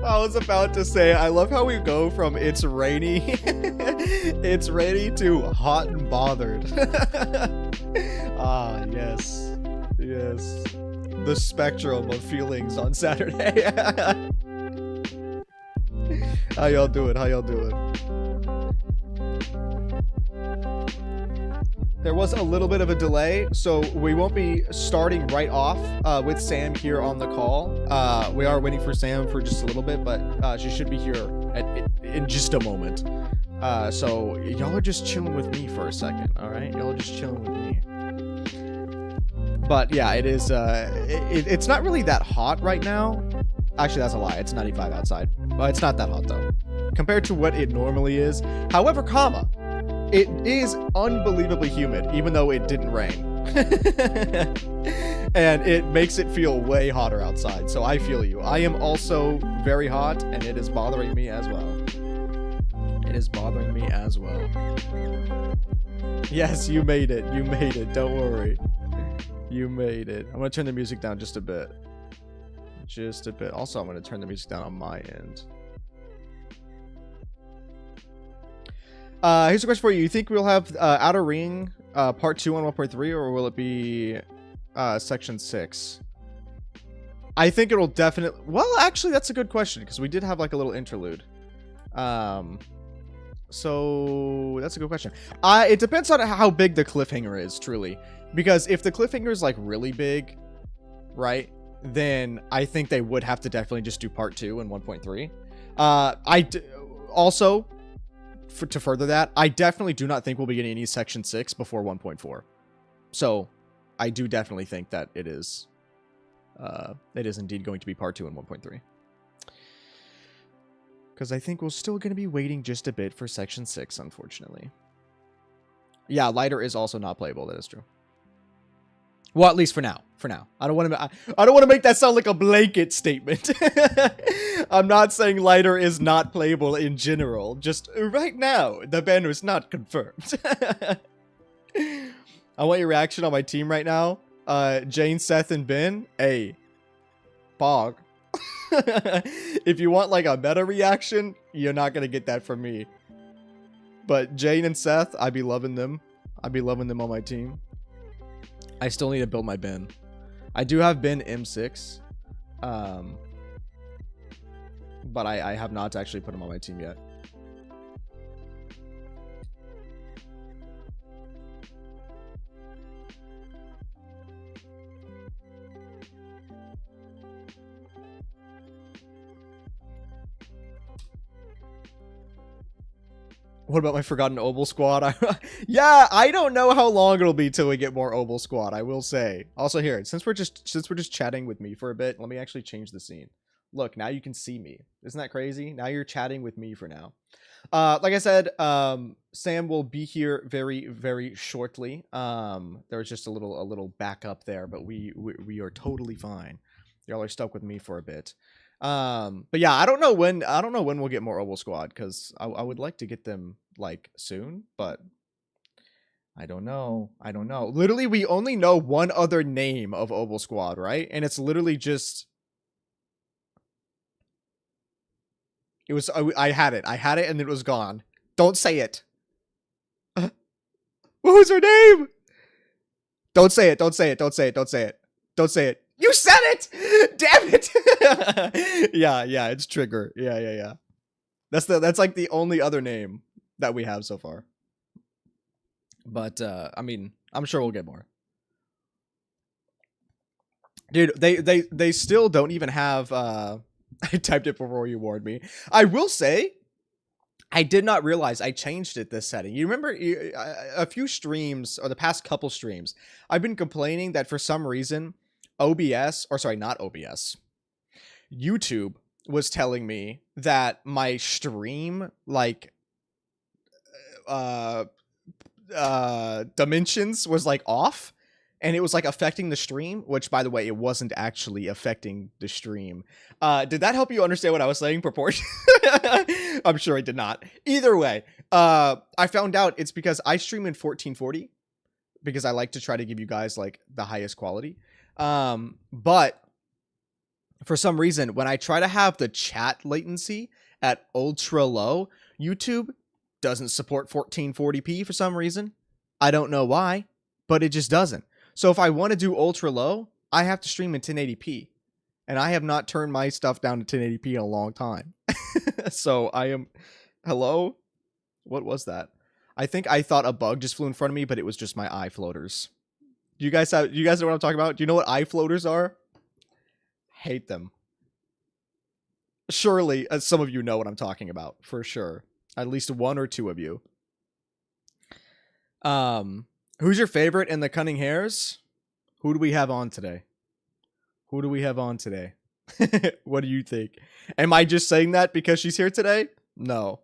I was about to say, I love how we go from it's rainy, it's rainy to hot and bothered. Ah, yes. Yes. The spectrum of feelings on Saturday. How y'all doing? How y'all doing? There was a little bit of a delay, so we won't be starting right off with Sam here on the call. We are waiting for Sam for just a little bit, but she should be here in just a moment. So y'all are just chilling with me for a second, all right? Y'all are just chilling with me. But yeah, it is. It's not really that hot right now. Actually, that's a lie. It's 95 outside. Well, it's not that hot though, compared to what it normally is. However, it is unbelievably humid, even though it didn't rain. And it makes it feel way hotter outside, so I feel you. I am also very hot, and it is bothering me as well. It is bothering me as well. Yes, you made it. You made it. Don't worry. You made it. I'm going to turn the music down just a bit. Just a bit. Also, I'm going to turn the music down on my end. Here's a question for you. You think we'll have Outer Ring Part 2 on 1.3, or will it be Section 6? I think it'll definitely... Well, actually, that's a good question, because we did have, like, a little interlude. So, that's a good question. It depends on how big the cliffhanger is, truly. Because if the cliffhanger is, like, really big, right, then I think they would have to definitely just do Part 2 and 1.3. Also... to further that, I definitely do not think we'll be getting any Section 6 before 1.4. So, I do definitely think that it is indeed going to be Part 2 and 1.3. Because I think we're still going to be waiting just a bit for Section 6, unfortunately. Yeah, Lighter is also not playable, that is true. Well, at least for now. For now. I don't want to make that sound like a blanket statement. I'm not saying Lighter is not playable in general. Just right now, the banner is not confirmed. I want your reaction on my team right now. Jane, Seth, and Ben. Hey. Bog. If you want like a meta reaction, you're not going to get that from me. But Jane and Seth, I be loving them. I be loving them on my team. I still need to build my Ben. I do have Ben M6. But I have not actually put him on my team yet. What about my Forgotten Obel squad? Yeah, I don't know how long it'll be till we get more Obel squad, I will say. Also here, since we're just chatting with me for a bit, let me actually change the scene. Look, now you can see me. Isn't that crazy? Now you're chatting with me for now. Like I said, Sam will be here very, very shortly. There was just a little backup there, but we are totally fine. Y'all are stuck with me for a bit. But yeah, I don't know when we'll get more Obel squad, because I would like to get them like soon, but I don't know. Literally, we only know one other name of Obel squad, right? And it's literally just... It was... I had it, and it was gone. Don't say it. What was her name? Don't say it. You said it! Damn it! yeah, it's Trigger. Yeah. That's like the only other name that we have so far. But I mean, I'm sure we'll get more. Dude, they still don't even have I typed it before you warned me. I will say, I did not realize I changed it this setting. You remember a few streams, or the past couple streams, I've been complaining that for some reason OBS, or sorry, not OBS, YouTube was telling me that my stream, like, dimensions was, like, off, and it was, like, affecting the stream, which, by the way, it wasn't actually affecting the stream. Did that help you understand what I was saying, proportion? I'm sure it did not. Either way, I found out it's because I stream in 1440, because I like to try to give you guys, like, the highest quality. But for some reason, when I try to have the chat latency at ultra low, YouTube doesn't support 1440p for some reason. I don't know why, but it just doesn't. So if I want to do ultra low, I have to stream in 1080p. And I have not turned my stuff down to 1080p in a long time. So I am... Hello? What was that? I think I thought a bug just flew in front of me, but it was just my eye floaters. You guys know what I'm talking about? Do you know what eye floaters are? Hate them. Surely, some of you know what I'm talking about, for sure. At least one or two of you. Who's your favorite in the Cunning Hares? Who do we have on today? Who do we have on today? What do you think? Am I just saying that because she's here today? No.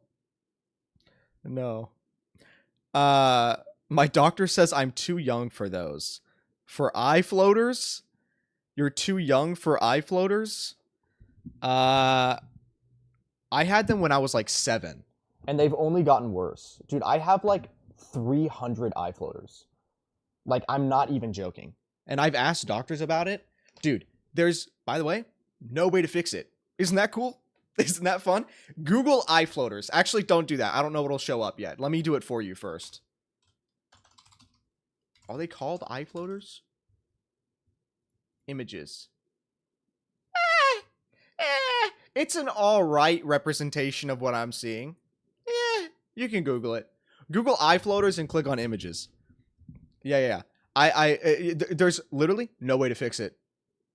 No. My doctor says I'm too young for those. For eye floaters? You're too young for eye floaters? I had them when I was like 7. And they've only gotten worse. Dude, I have like 300 eye floaters. Like, I'm not even joking. And I've asked doctors about it. Dude, there's, by the way, no way to fix it. Isn't that cool? Isn't that fun? Google eye floaters. Actually, don't do that. I don't know what'll show up yet. Let me do it for you first. Are they called eye floaters? Images. It's an alright representation of what I'm seeing. You can Google it. Google eye floaters and click on images. Yeah. There's literally no way to fix it.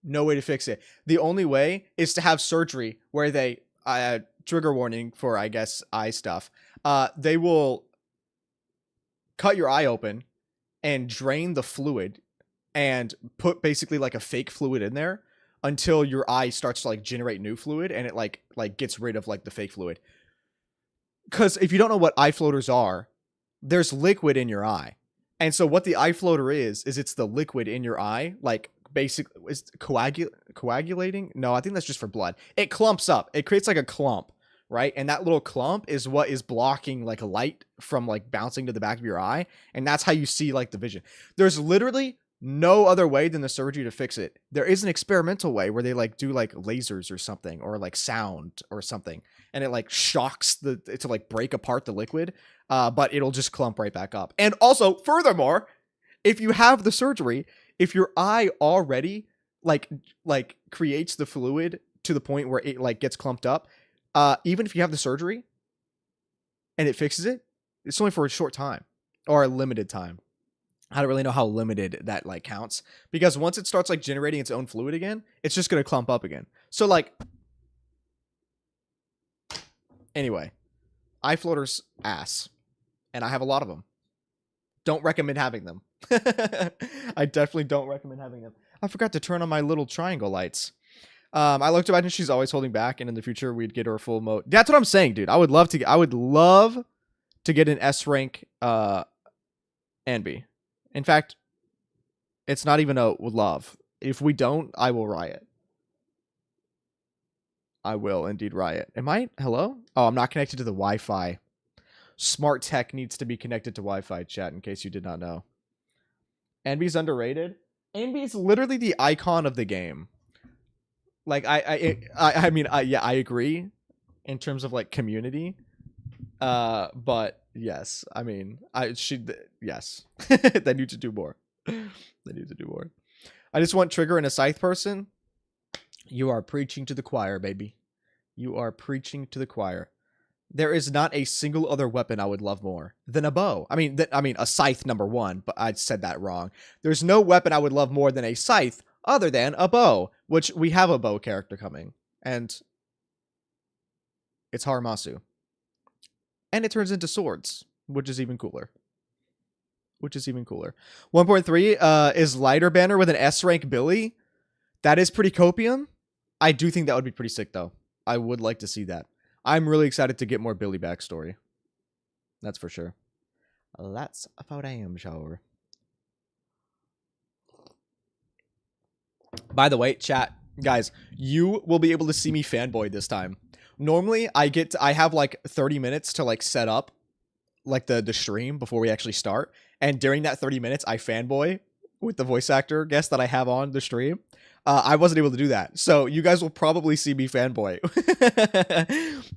No way to fix it. The only way is to have surgery where they, trigger warning for, I guess, eye stuff. They will cut your eye open and drain the fluid and put basically like a fake fluid in there until your eye starts to like generate new fluid and it like gets rid of like the fake fluid. Because if you don't know what eye floaters are, there's liquid in your eye. And so what the eye floater is it's the liquid in your eye, like basically is coagulating. No, I think that's just for blood. It clumps up. It creates like a clump, right? And that little clump is what is blocking like light from like bouncing to the back of your eye. And that's how you see like the vision. There's literally no other way than the surgery to fix it. There is an experimental way where they like do like lasers or something, or like sound or something, and it like shocks to like break apart the liquid, but it'll just clump right back up. And also, furthermore, if you have the surgery, if your eye already like creates the fluid to the point where it like gets clumped up, even if you have the surgery and it fixes it, it's only for a short time or a limited time. I don't really know how limited that like counts, because once it starts like generating its own fluid again, it's just going to clump up again. So like, anyway, eye floaters ass, and I have a lot of them. Don't recommend having them. I definitely don't recommend having them. I forgot to turn on my little triangle lights. I looked about and she's always holding back, and in the future we'd get her a full mode. That's what I'm saying, dude. I would love to get an S rank Anby. In fact, it's not even a love. If we don't, I will riot. I will indeed riot. Am I? Hello? Oh, I'm not connected to the Wi-Fi. Smart tech needs to be connected to Wi-Fi, chat, in case you did not know. Anby's underrated. Anby's literally the icon of the game. Like, I mean, yeah, I agree in terms of like community. But yes, I mean, yes, they need to do more. They need to do more. I just want Trigger and a scythe person. You are preaching to the choir, baby. You are preaching to the choir. There is not a single other weapon I would love more than a bow. I mean, a scythe, number one, but I said that wrong. There's no weapon I would love more than a scythe other than a bow, which we have a bow character coming, and it's Haramasu. And it turns into swords, which is even cooler. 1.3 is lighter banner with an S rank Billy. That is pretty copium. I do think that would be pretty sick, though. I would like to see that. I'm really excited to get more Billy backstory. That's for sure. That's about I am, sure. By the way, chat, guys, you will be able to see me fanboy this time. Normally, I have like 30 minutes to like set up like the stream before we actually start. And during that 30 minutes, I fanboy with the voice actor guest that I have on the stream. I wasn't able to do that. So you guys will probably see me fanboy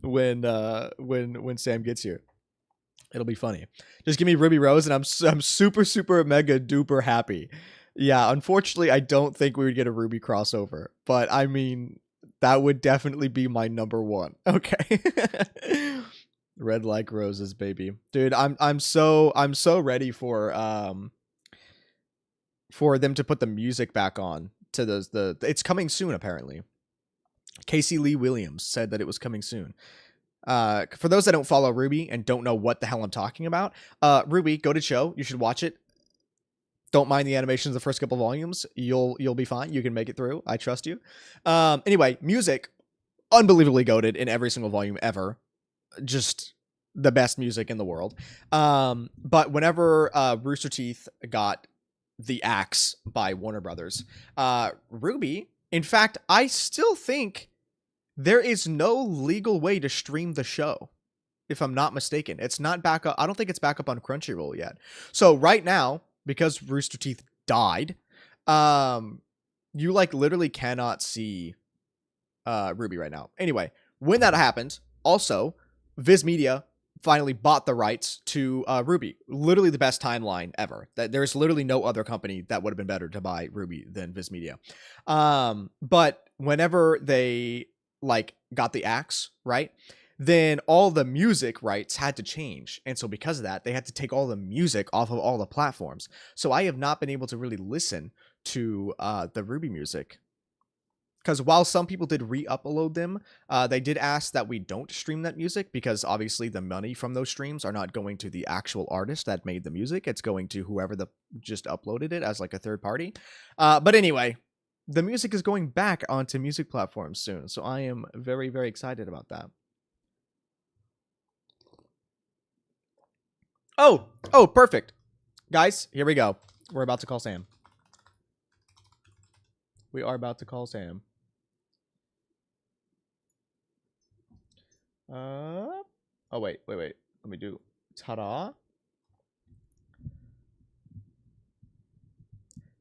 when Sam gets here. It'll be funny. Just give me Ruby Rose and I'm super, super mega duper happy. Yeah, unfortunately, I don't think we would get a Ruby crossover. But I mean, that would definitely be my number one. Okay. Red like roses, baby. Dude, I'm so ready for them to put the music back on to it's coming soon, apparently. Casey Lee Williams said that it was coming soon. For those that don't follow Ruby and don't know what the hell I'm talking about, Ruby, go to show. You should watch it. Don't mind the animations the first couple volumes. You'll be fine. You can make it through. I trust you. Anyway, music, unbelievably goated in every single volume ever. Just the best music in the world. But whenever Rooster Teeth got the axe by Warner Brothers, Ruby, in fact, I still think there is no legal way to stream the show, if I'm not mistaken. It's not back up. I don't think it's back up on Crunchyroll yet. So right now, because Rooster Teeth died, you like literally cannot see Ruby right now. Anyway, when that happened, also Viz Media finally bought the rights to Ruby. Literally the best timeline ever. That there's literally no other company that would have been better to buy Ruby than Viz Media. But whenever they like got the axe, right, then all the music rights had to change. And so because of that, they had to take all the music off of all the platforms. So I have not been able to really listen to the Ruby music. Because while some people did re-upload them, they did ask that we don't stream that music, because obviously the money from those streams are not going to the actual artist that made the music. It's going to whoever just uploaded it as like a third party. But anyway, the music is going back onto music platforms soon. So I am very, very excited about that. Oh, perfect. Guys, here we go. We're about to call Sam. We are about to call Sam. Oh, wait. Let me do. Ta-da.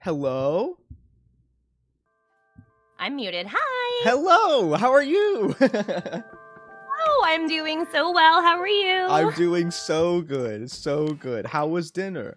Hello? I'm muted. Hi. Hello. How are you? Oh, I'm doing so well. How are you? I'm doing so good. So good. How was dinner?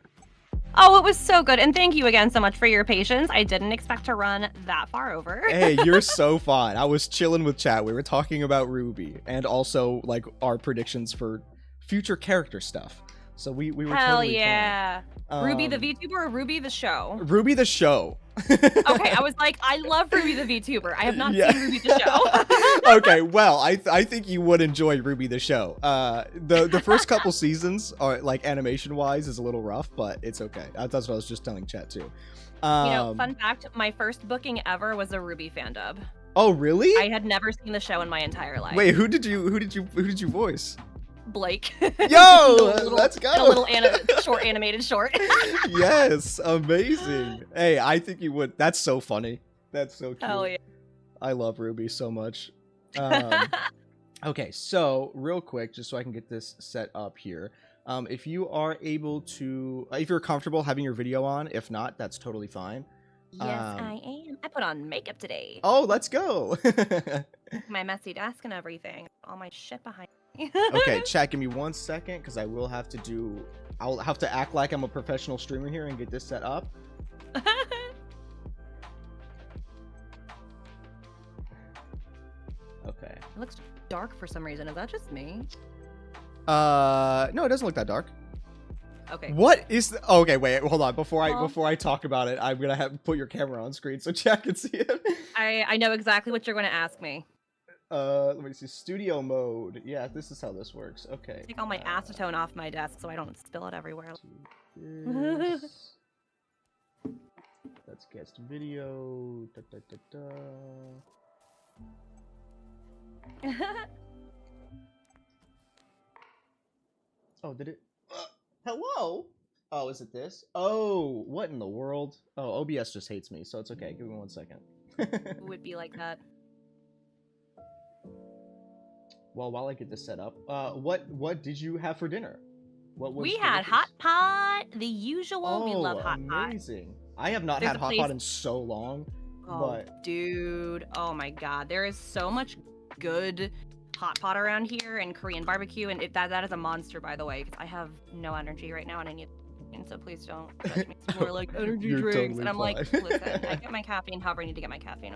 Oh, it was so good. And thank you again so much for your patience. I didn't expect to run that far over. Hey, you're so fine. I was chilling with chat. We were talking about Ruby and also like our predictions for future character stuff. So we were Hell totally yeah. Ruby the VTuber or Ruby the show? Ruby the show. Okay, I was like, I love Ruby the VTuber. I have not seen Ruby the show. Okay, well, I think you would enjoy Ruby the show. The first couple seasons are like animation wise is a little rough, but it's okay. That's what I was just telling chat too. Fun fact, my first booking ever was a Ruby fan dub. Oh, really? I had never seen the show in my entire life. Wait, who did you voice? Blake. Yo, let's go. A little short animated short. Yes, amazing. Hey, I think you would. That's so funny. That's so cute. Hell yeah. I love Ruby so much. Okay, so real quick, just so I can get this set up here. If you are able to, if you're comfortable having your video on, if not, that's totally fine. Yes, I am. I put on makeup today. Oh, let's go. My messy desk and everything. All my shit behind me. Okay, chat, give me 1 second, because I will have to I'll have to act like I'm a professional streamer here and get this set up. Okay. It looks dark for some reason. Is that just me? No, it doesn't look that dark. Okay. What is the... Okay, wait, hold on. Before I talk about it, I'm gonna have to put your camera on screen so chat can see it. I know exactly what you're gonna ask me. Let me see. Studio mode. Yeah, this is how this works. Okay. Take all my acetone off my desk so I don't spill it everywhere. Let's guest video. Oh, did it? Hello? Oh, is it this? Oh, what in the world? Oh, OBS just hates me, so it's okay. Give me 1 second. It would be like that. Well, while I get this set up, what did you have for dinner? What was we had hot pot, the usual. Oh, we love hot pot. Amazing! I have not had hot pot in so long. Oh, dude. Oh my god. There is so much good hot pot around here and Korean barbecue, and that is a monster, by the way, because I have no energy right now and I need caffeine, so please don't judge me. It's more like energy You're drinks. totally And I'm fine. like, listen, I get my caffeine however I need to get my caffeine.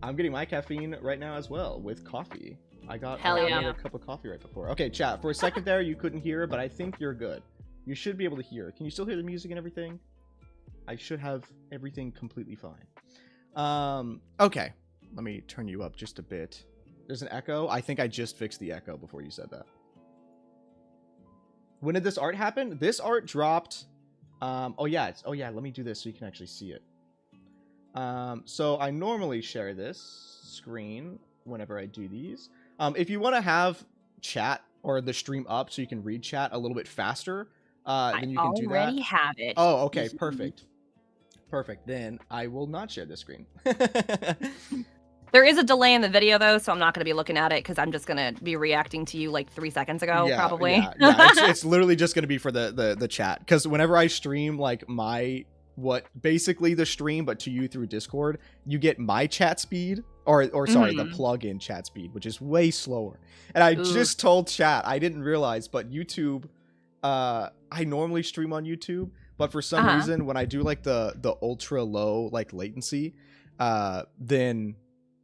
I'm getting my caffeine right now as well with coffee. I got Hell yeah. another cup of coffee right before. Okay, chat. For a second there, you couldn't hear, but I think you're good. You should be able to hear. Can you still hear the music and everything? I should have everything completely fine. Okay. Let me turn you up just a bit. There's an echo. I think I just fixed the echo before you said that. When did this art happen? This art dropped. Oh yeah. Let me do this so you can actually see it. So I normally share this screen whenever I do these. If you want to have chat or the stream up so you can read chat a little bit faster, then you can do that. I already have it. Oh, okay, perfect. Perfect. Then I will not share the screen. There is a delay in the video, though, so I'm not going to be looking at it because I'm just going to be reacting to you like 3 seconds ago, probably. Yeah. It's literally just going to be for the chat. Because whenever I stream, like, basically the stream, but to you through Discord, you get my chat speed, or sorry, the plug-in chat speed, which is way slower. And I just told chat, I didn't realize, but YouTube, I normally stream on YouTube, but for some reason, when I do, like, the ultra-low, like, latency, then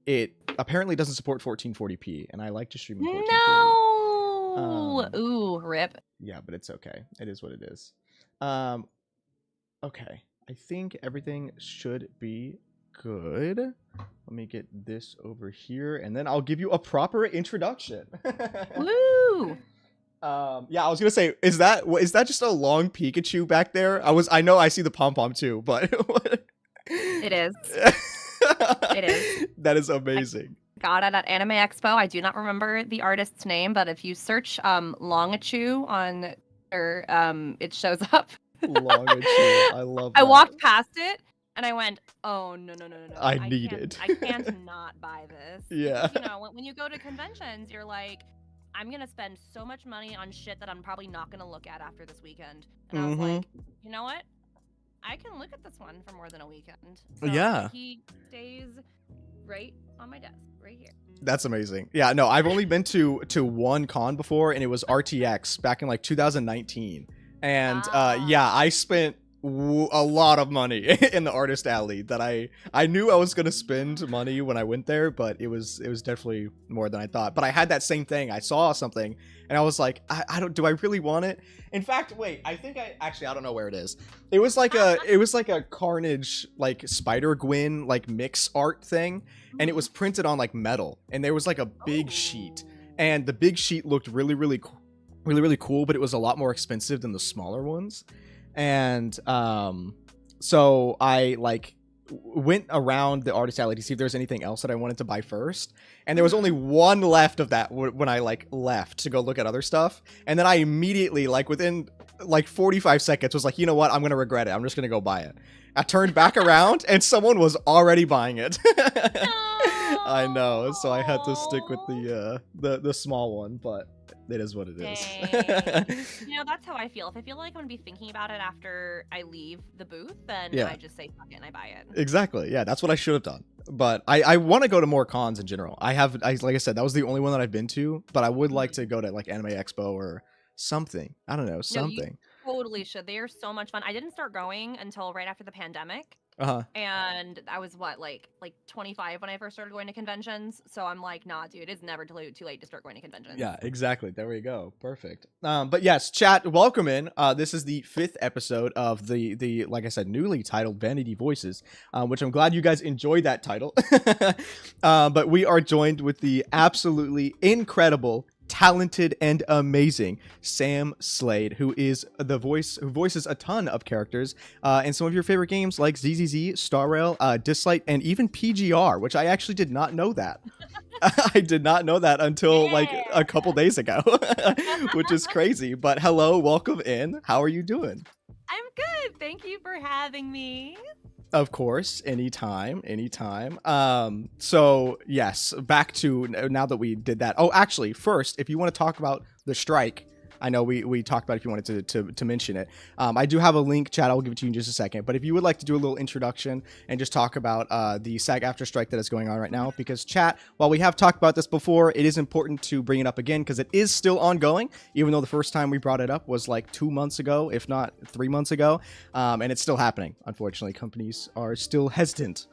it apparently doesn't support 1440p, and I like to stream in 1440. No! Ooh, rip. Yeah, but it's okay. It is what it is. Okay. I think everything should be good. Let me get this over here, and then I'll give you a proper introduction. Woo! Yeah, I was gonna say, is that just a long Pikachu back there? I know I see the pom-pom too, but It is. It is. That is amazing. I got it at Anime Expo. I do not remember the artist's name, but if you search Longachu on it shows up. Longachu. I love that. I walked past it and I went, oh no. I need it. I can't not buy this. Yeah. Because, you know, when you go to conventions, you're like, I'm gonna spend so much money on shit that I'm probably not gonna look at after this weekend. And I was like, you know what? I can look at this one for more than a weekend. So yeah. He stays right on my desk, right here. That's amazing. Yeah, no, I've only been to one con before, and it was RTX back in like 2019. And yeah, I spent a lot of money in the artist alley that I knew I was gonna spend money when I went there, but it was definitely more than I thought. But I had that same thing. I saw something and I was like, do I really want it? In fact, wait, I think I don't know where it is. It was like a Carnage like Spider-Gwen like mix art thing, and it was printed on like metal, and there was like a big sheet, and the big sheet looked really cool, but it was a lot more expensive than the smaller ones. And so I like went around the artist alley to see if there's anything else that I wanted to buy first, and there was only one left of that when I like left to go look at other stuff. And then I immediately, like within like 45 seconds, was like, you know what, I'm gonna regret it, I'm just gonna go buy it. I turned back around and someone was already buying it. I know, so I had to stick with the small one, but it is what it is. You know, that's how I feel. If I feel like I'm gonna be thinking about it after I leave the booth, then I just say fuck it and I buy it. Exactly. Yeah, that's what I should have done. But I want to go to more cons in general. Like I said, that was the only one that I've been to, but I would like to go to like Anime Expo or something. I don't know, something. No, you totally should. They are so much fun. I didn't start going until right after the pandemic. And I was like 25 when I first started going to conventions. So I'm like, nah, dude, it's never too late to start going to conventions. Yeah, exactly. There we go. Perfect. But yes, chat, welcome in. This is the 5th episode of the like I said, newly titled Vanity Voices, which I'm glad you guys enjoyed that title. But we are joined with the absolutely incredible, talented and amazing Sam Slade, who voices a ton of characters in some of your favorite games like ZZZ, Star Rail, Dislight, and even PGR, which I actually did not know that. I did not know that until like a couple days ago, which is crazy. But hello, welcome in. How are you doing? I'm good. Thank you for having me. Of course, anytime. So yes, back to now that we did that. Oh, actually, first, if you want to talk about the strike, I know we talked about if you wanted to mention it. I do have a link, chat. I'll give it to you in just a second. But if you would like to do a little introduction and just talk about the SAG-AFTRA strike that is going on right now, because chat, while we have talked about this before, it is important to bring it up again because it is still ongoing, even though the first time we brought it up was like 2 months ago, if not 3 months ago, and it's still happening. Unfortunately, companies are still hesitant.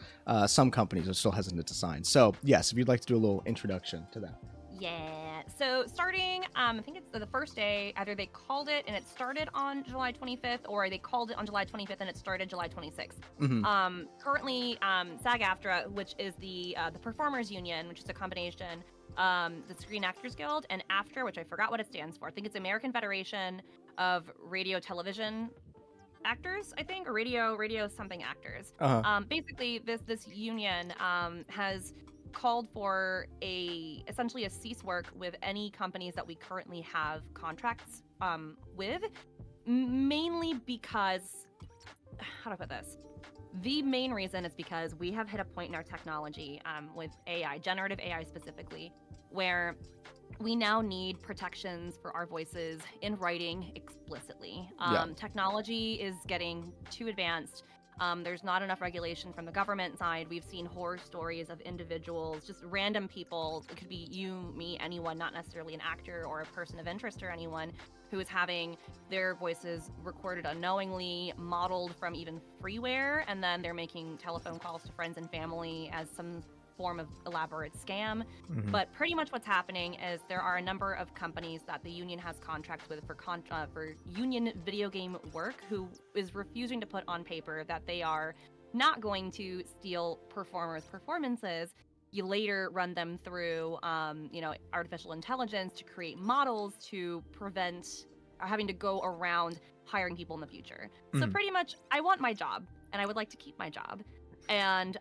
Some companies are still hesitant to sign. So yes, if you'd like to do a little introduction to that. Yeah. So starting, I think it's the first day, either they called it and it started on July 25th, or they called it on July 25th and it started July 26th. Mm-hmm. Currently, SAG-AFTRA, which is the Performers Union, which is a combination, the Screen Actors Guild, and AFTRA, which I forgot what it stands for. I think it's American Federation of Radio Television Actors, I think, or radio something actors. Basically, this union has called for essentially a cease work with any companies that we currently have contracts with, mainly because, how do I put this? The main reason is because we have hit a point in our technology with AI, generative AI specifically, where we now need protections for our voices in writing explicitly. Technology is getting too advanced. There's not enough regulation from the government side. We've seen horror stories of individuals, just random people. It could be you, me, anyone, not necessarily an actor or a person of interest or anyone, who is having their voices recorded unknowingly, modeled from even freeware, and then they're making telephone calls to friends and family as some form of elaborate scam. But pretty much what's happening is there are a number of companies that the union has contracts with for union video game work, who is refusing to put on paper that they are not going to steal performers' performances. You later run them through artificial intelligence to create models to prevent having to go around hiring people in the future. So pretty much, I want my job and I would like to keep my job. And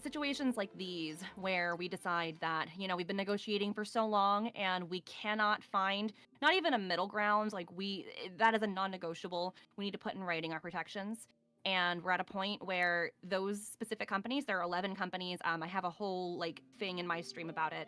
situations like these where we decide that, we've been negotiating for so long and we cannot find not even a middle ground, that is a non-negotiable. We need to put in writing our protections. And we're at a point where those specific companies, there are 11 companies. I have a whole thing in my stream about it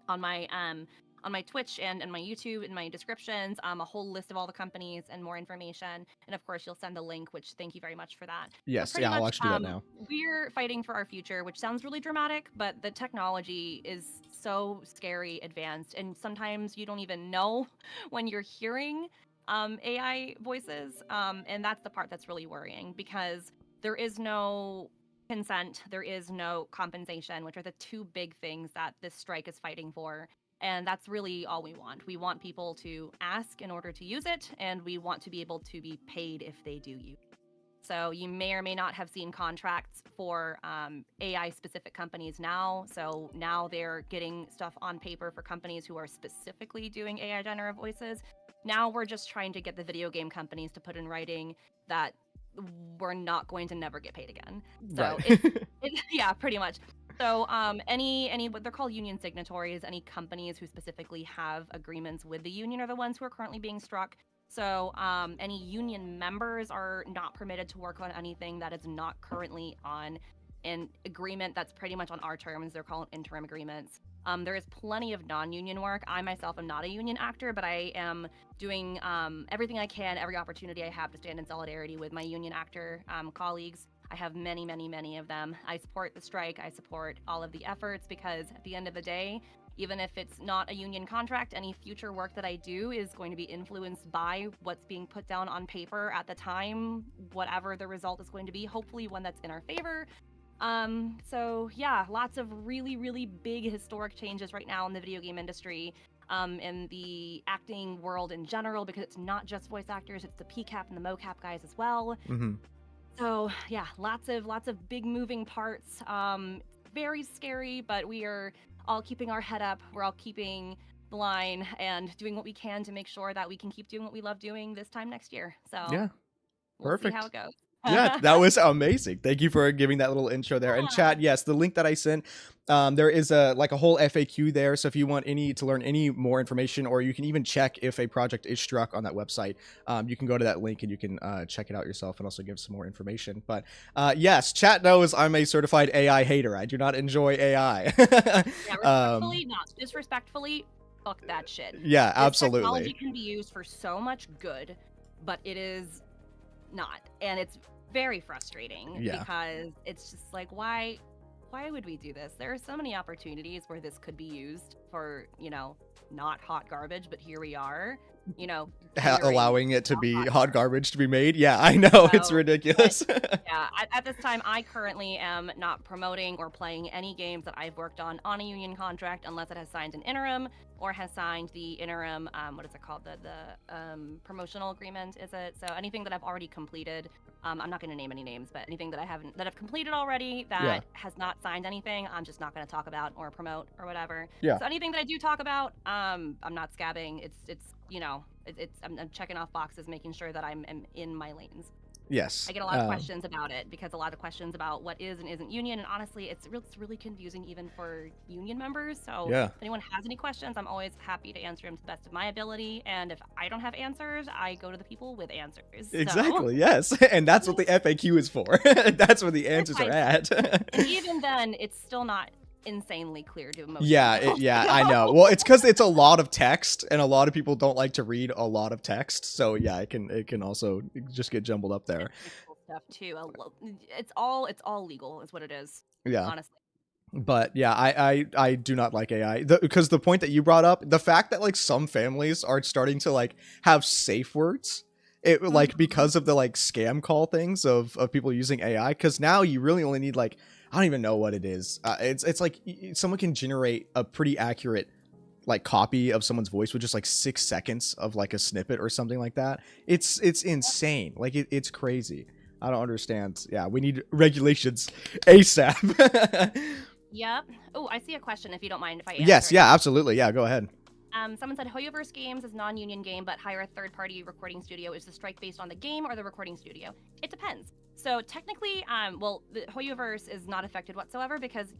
on my Twitch and my YouTube, in my descriptions, a whole list of all the companies and more information. And of course, you'll send a link, which thank you very much for that. Yes, yeah, I'll actually do that now. We're fighting for our future, which sounds really dramatic, but the technology is so scary advanced. And sometimes you don't even know when you're hearing AI voices. And that's the part that's really worrying, because there is no consent, there is no compensation, which are the two big things that this strike is fighting for. And that's really all we want. We want people to ask in order to use it, and we want to be able to be paid if they do use it. So you may or may not have seen contracts for AI-specific companies now. So now they're getting stuff on paper for companies who are specifically doing AI generative voices. Now we're just trying to get the video game companies to put in writing that we're not going to never get paid again. So right. Yeah, pretty much. So any what they're called union signatories, any companies who specifically have agreements with the union are the ones who are currently being struck. So any union members are not permitted to work on anything that is not currently on an agreement that's pretty much on our terms. They're called interim agreements. There is plenty of non-union work. I myself am not a union actor, but I am doing everything I can, every opportunity I have to stand in solidarity with my union actor colleagues. I have many, many, many of them. I support the strike. I support all of the efforts, because at the end of the day, even if it's not a union contract, any future work that I do is going to be influenced by what's being put down on paper at the time, whatever the result is going to be, hopefully one that's in our favor. So yeah, lots of really, really big historic changes right now in the video game industry, in the acting world in general, because it's not just voice actors, it's the PCAP and the mocap guys as well. So yeah, lots of big moving parts. Very scary, but we are all keeping our head up. We're all keeping the line and doing what we can to make sure that we can keep doing what we love doing this time next year. So yeah, perfect. We'll see how it goes. Yeah, that was amazing. Thank you for giving that little intro there. And chat, yes, the link that I sent, there is a whole FAQ there. So if you want to learn any more information, or you can even check if a project is struck on that website, you can go to that link and you can check it out yourself and also give some more information. But yes, chat knows I'm a certified AI hater. I do not enjoy AI. Yeah, respectfully, not disrespectfully. fuck that shit. Yeah, This absolutely. technology can be used for so much good, but it is not, and it's very frustrating because it's just like, why would we do this? There are so many opportunities where this could be used for, you know, not hot garbage, but here we are, you know, allowing it to be hot garbage to be made. Yeah, I know, it's ridiculous. Yeah, at this time, I currently am not promoting or playing any games that I've worked on a union contract unless it has signed an interim or has signed the interim, what is it called? The promotional agreement, is it? So anything that I've already completed, I'm not going to name any names, but anything that I've completed already that has not signed anything, I'm just not going to talk about or promote or whatever. Yeah. So anything that I do talk about, I'm not scabbing. It's you know, I'm checking off boxes, making sure that I'm in my lanes. Yes. I get a lot of questions about it because a lot of questions about what is and isn't union, and honestly, it's really confusing even for union members. So if anyone has any questions, I'm always happy to answer them to the best of my ability. And if I don't have answers, I go to the people with answers. Exactly. Yes, and that's what the FAQ is for. That's where the answers are at. And even then, it's still not insanely clear to most people. Yeah, I know. Well, it's because it's a lot of text, and a lot of people don't like to read a lot of text. So yeah, it can also just get jumbled up there. Stuff too. It's all legal, is what it is. Yeah, honestly. But yeah, I do not like AI because the point that you brought up, the fact that like some families are starting to like have safe words. It like because of the like scam call things of people using AI, because now you really only need like, I don't even know what it is. It's like someone can generate a pretty accurate like copy of someone's voice with just like 6 seconds of like a snippet or something like that. It's insane. Like it's crazy. I don't understand. Yeah, we need regulations ASAP. Yep. Oh, I see a question. If you don't mind, if I answer. Yes. Yeah. Absolutely. Yeah. Go ahead. Someone said Hoyoverse Games is non-union game, but hire a third-party recording studio. Is the strike based on the game or the recording studio? It depends. So technically, well, the Hoyoverse is not affected whatsoever because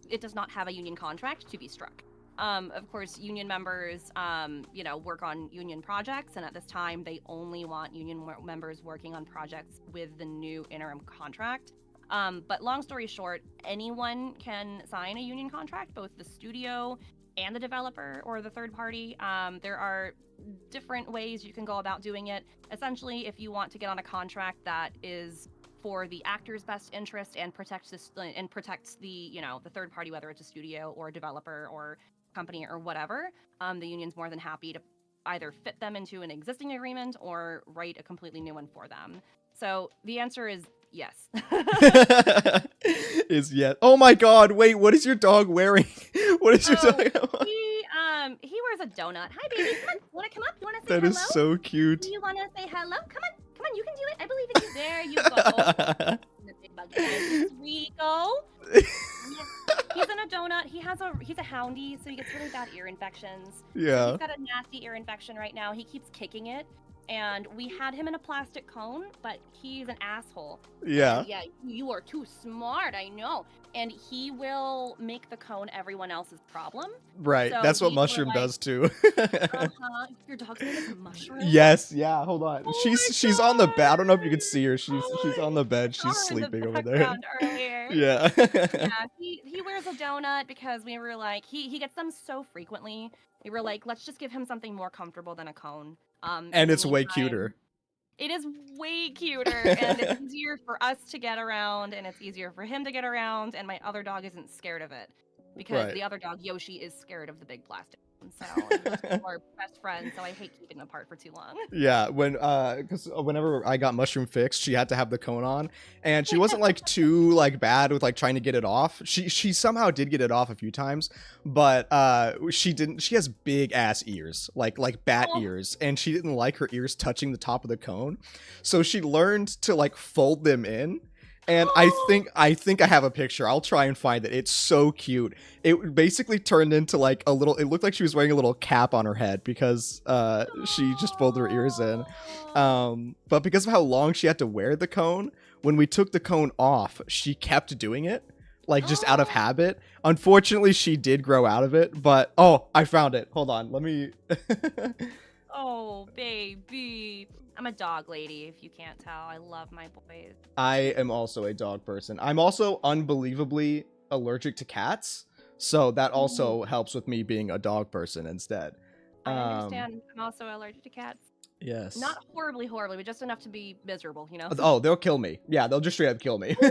it does not have a union contract to be struck. Of course, union members, you know, work on union projects, and at this time, they only want union members working on projects with the new interim contract. But long story short, anyone can sign a union contract, both the studio and the developer or the third party. There are different ways you can go about doing it. Essentially, if you want to get on a contract that is for the actor's best interest and protects the, you know, the third party, whether it's a studio or a developer or company or whatever, the union's more than happy to either fit them into an existing agreement or write a completely new one for them. So the answer is yes. Is yes. Oh my god, wait, what is your dog wearing? What is your dog? He wears a donut. Hi baby, come on. You wanna come up? You wanna say hello? That is so cute. Do you wanna say hello? Come on, you can do it. I believe in you. There you go. Sweet go. He's in a donut. He's a houndie, so he gets really bad ear infections. Yeah. So he's got a nasty ear infection right now. He keeps kicking it. And we had him in a plastic cone, but he's an asshole. Yeah. Yeah, you are too smart, I know. And he will make the cone everyone else's problem. Right, so that's what Mushroom does too. Your dog's name is Mushroom? Yes, yeah, hold on. Oh she's on the bed. I don't know if you can see her. She's on the bed. She's sleeping over there. Yeah. Yeah, he wears a donut because we were like, he gets them so frequently. We were like, let's just give him something more comfortable than a cone. And it's way cuter. It is way cuter, and it's easier for us to get around, and it's easier for him to get around, and my other dog isn't scared of it. Because the other dog, Yoshi, is scared of the big plastic. So we're best friends, so I hate keeping them apart for too long. Yeah, because whenever I got Mushroom fixed, she had to have the cone on, and she wasn't like too like bad with like trying to get it off. She somehow did get it off a few times, but she didn't. She has big ass ears, like bat ears, and she didn't like her ears touching the top of the cone, so she learned to like fold them in. And I think I have a picture. I'll try and find it. It's so cute. It basically turned into like a little, it looked like she was wearing a little cap on her head because she just folded her ears in. But because of how long she had to wear the cone, when we took the cone off, she kept doing it, like just out of habit. Unfortunately, she did grow out of it, but I found it. Hold on, let me. Oh, baby. I'm a dog lady, if you can't tell. I love my boys. I am also a dog person. I'm also unbelievably allergic to cats. So that Ooh, also helps with me being a dog person instead. I understand. I'm also allergic to cats. Yes. Not horribly, horribly, but just enough to be miserable, you know? Oh, they'll kill me. Yeah, they'll just straight up kill me. Ooh,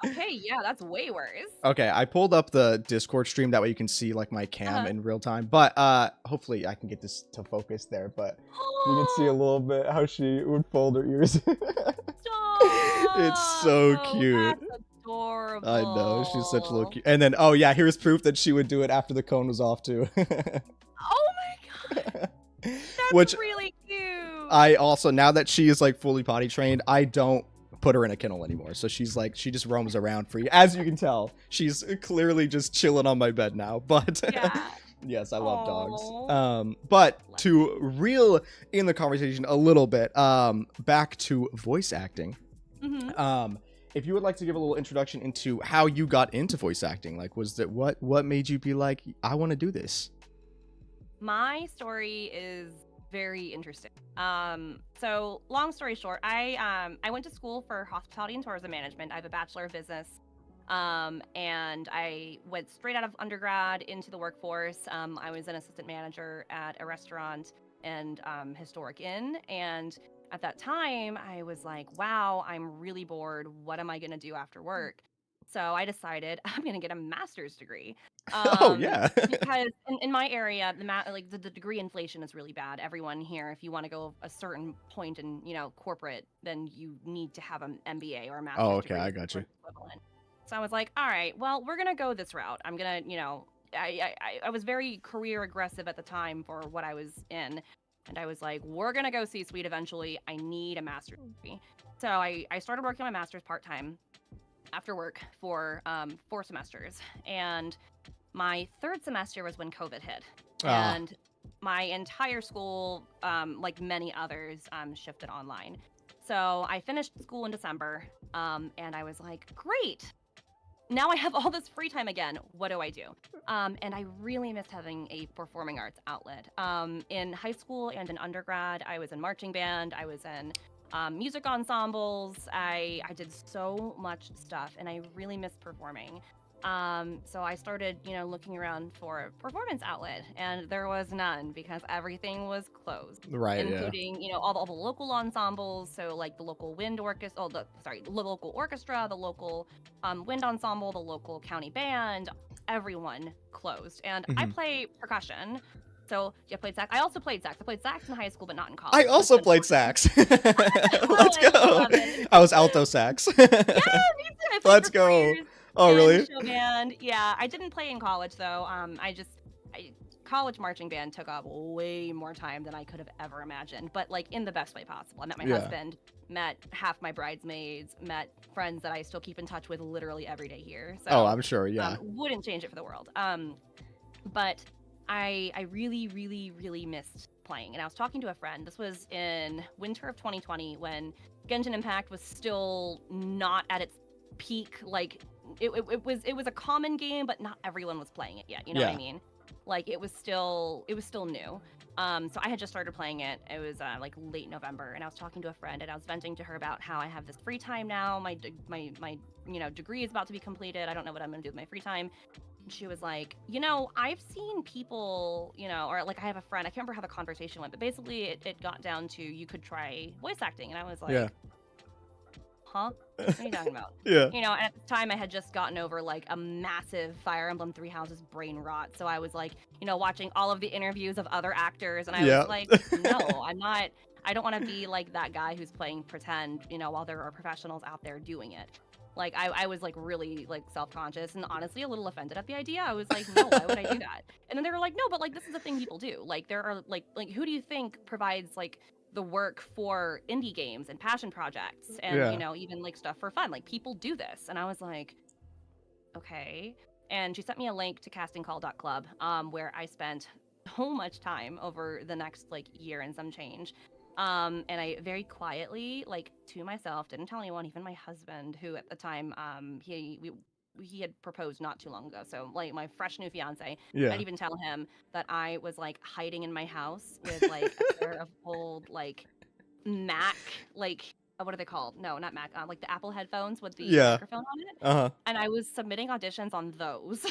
okay, yeah, that's way worse. Okay, I pulled up the Discord stream, that way you can see like my cam Uh-huh. in real time. But hopefully I can get this to focus there, but you can see a little bit how she would fold her ears. It's Stop! so Oh, cute. that's I know, she's such a little adorable. cute. And then, oh yeah, here's proof that she would do it after the cone was off too. Oh my god, Which that's really cute. I also, now that she is like fully potty trained, I don't put her in a kennel anymore. So she's like, she just roams around free. As you can tell, she's clearly just chilling on my bed now. But Yeah. yes, I love Aw. dogs. But to reel in the conversation a little bit, back to voice acting. If you would like to give a little introduction into how you got into voice acting, like, was that what made you be like, I want to do this? My story is very interesting. So long story short, I went to school for hospitality and tourism management. I have a bachelor of business. And I went straight out of undergrad into the workforce. I was an assistant manager at a restaurant and historic inn. And at that time, I was like, wow, I'm really bored. What am I going to do after work? So I decided I'm going to get a master's degree. Oh yeah. Because in my area, the degree inflation is really bad. Everyone here, if you want to go a certain point in, corporate, then you need to have an MBA or a master's Oh, okay, degree I got you. equivalent. So I was like, all right, well, we're gonna go this route. I'm gonna, I was very career aggressive at the time for what I was in, and I was like, we're gonna go C-suite eventually. I need a master's degree. So I started working on my master's part-time after work for 4 semesters, and my 3rd semester was when COVID hit, and my entire school, like many others, shifted online. So I finished school in December, and I was like, great. Now I have all this free time again. What do I do? And I really missed having a performing arts outlet. In high school and in undergrad, I was in marching band. I was in music ensembles. I did so much stuff, and I really missed performing. So I started, looking around for a performance outlet, and there was none because everything was closed, Right, yeah. including, all the local ensembles. So like the local wind orchestra, the local orchestra, the local wind ensemble, the local county band, everyone closed. And I play percussion. So yeah, I played sax. I also played sax. I played sax in high school, but not in college. I also played sax. Let's go. I was alto sax. Yeah, me too. I played Let's for 4 go. years Oh, in really? show band. Yeah, I didn't play in college though. College marching band took up way more time than I could have ever imagined, but like in the best way possible. I met my husband, met half my bridesmaids, met friends that I still keep in touch with literally every day here. So, Oh, I'm sure, yeah. wouldn't change it for the world. But I really, really, really missed playing. And I was talking to a friend. This was in winter of 2020 when Genshin Impact was still not at its peak. Like it was a common game, but not everyone was playing it yet. You know what I mean? Like it was still new. So I had just started playing it. It was like late November, and I was talking to a friend, and I was venting to her about how I have this free time now. My degree is about to be completed. I don't know what I'm gonna do with my free time. And she was like, I've seen people, or like I have a friend. I can't remember how the conversation went, but basically it got down to you could try voice acting, and I was like, huh? What are you talking about? Yeah. And at the time I had just gotten over like a massive Fire Emblem Three Houses brain rot. So I was like, watching all of the interviews of other actors, and I was like, no, I don't want to be like that guy who's playing pretend, while there are professionals out there doing it. Like I was like really like self-conscious and honestly a little offended at the idea. I was like, no, why would I do that? And then they were like, no, but like this is a thing people do. Like there are like who do you think provides like the work for indie games and passion projects and even like stuff for fun? Like people do this. And I was like, okay. And she sent me a link to castingcall.club, where I spent so much time over the next like year and some change. And I very quietly, like to myself, didn't tell anyone, even my husband, who at the time, he had proposed not too long ago. So like my fresh new fiance, I'd even tell him that I was like hiding in my house with like a pair of old like Mac like what are they called? No, not Mac. Like the Apple headphones with the Yeah. microphone on it. Uh-huh. And I was submitting auditions on those.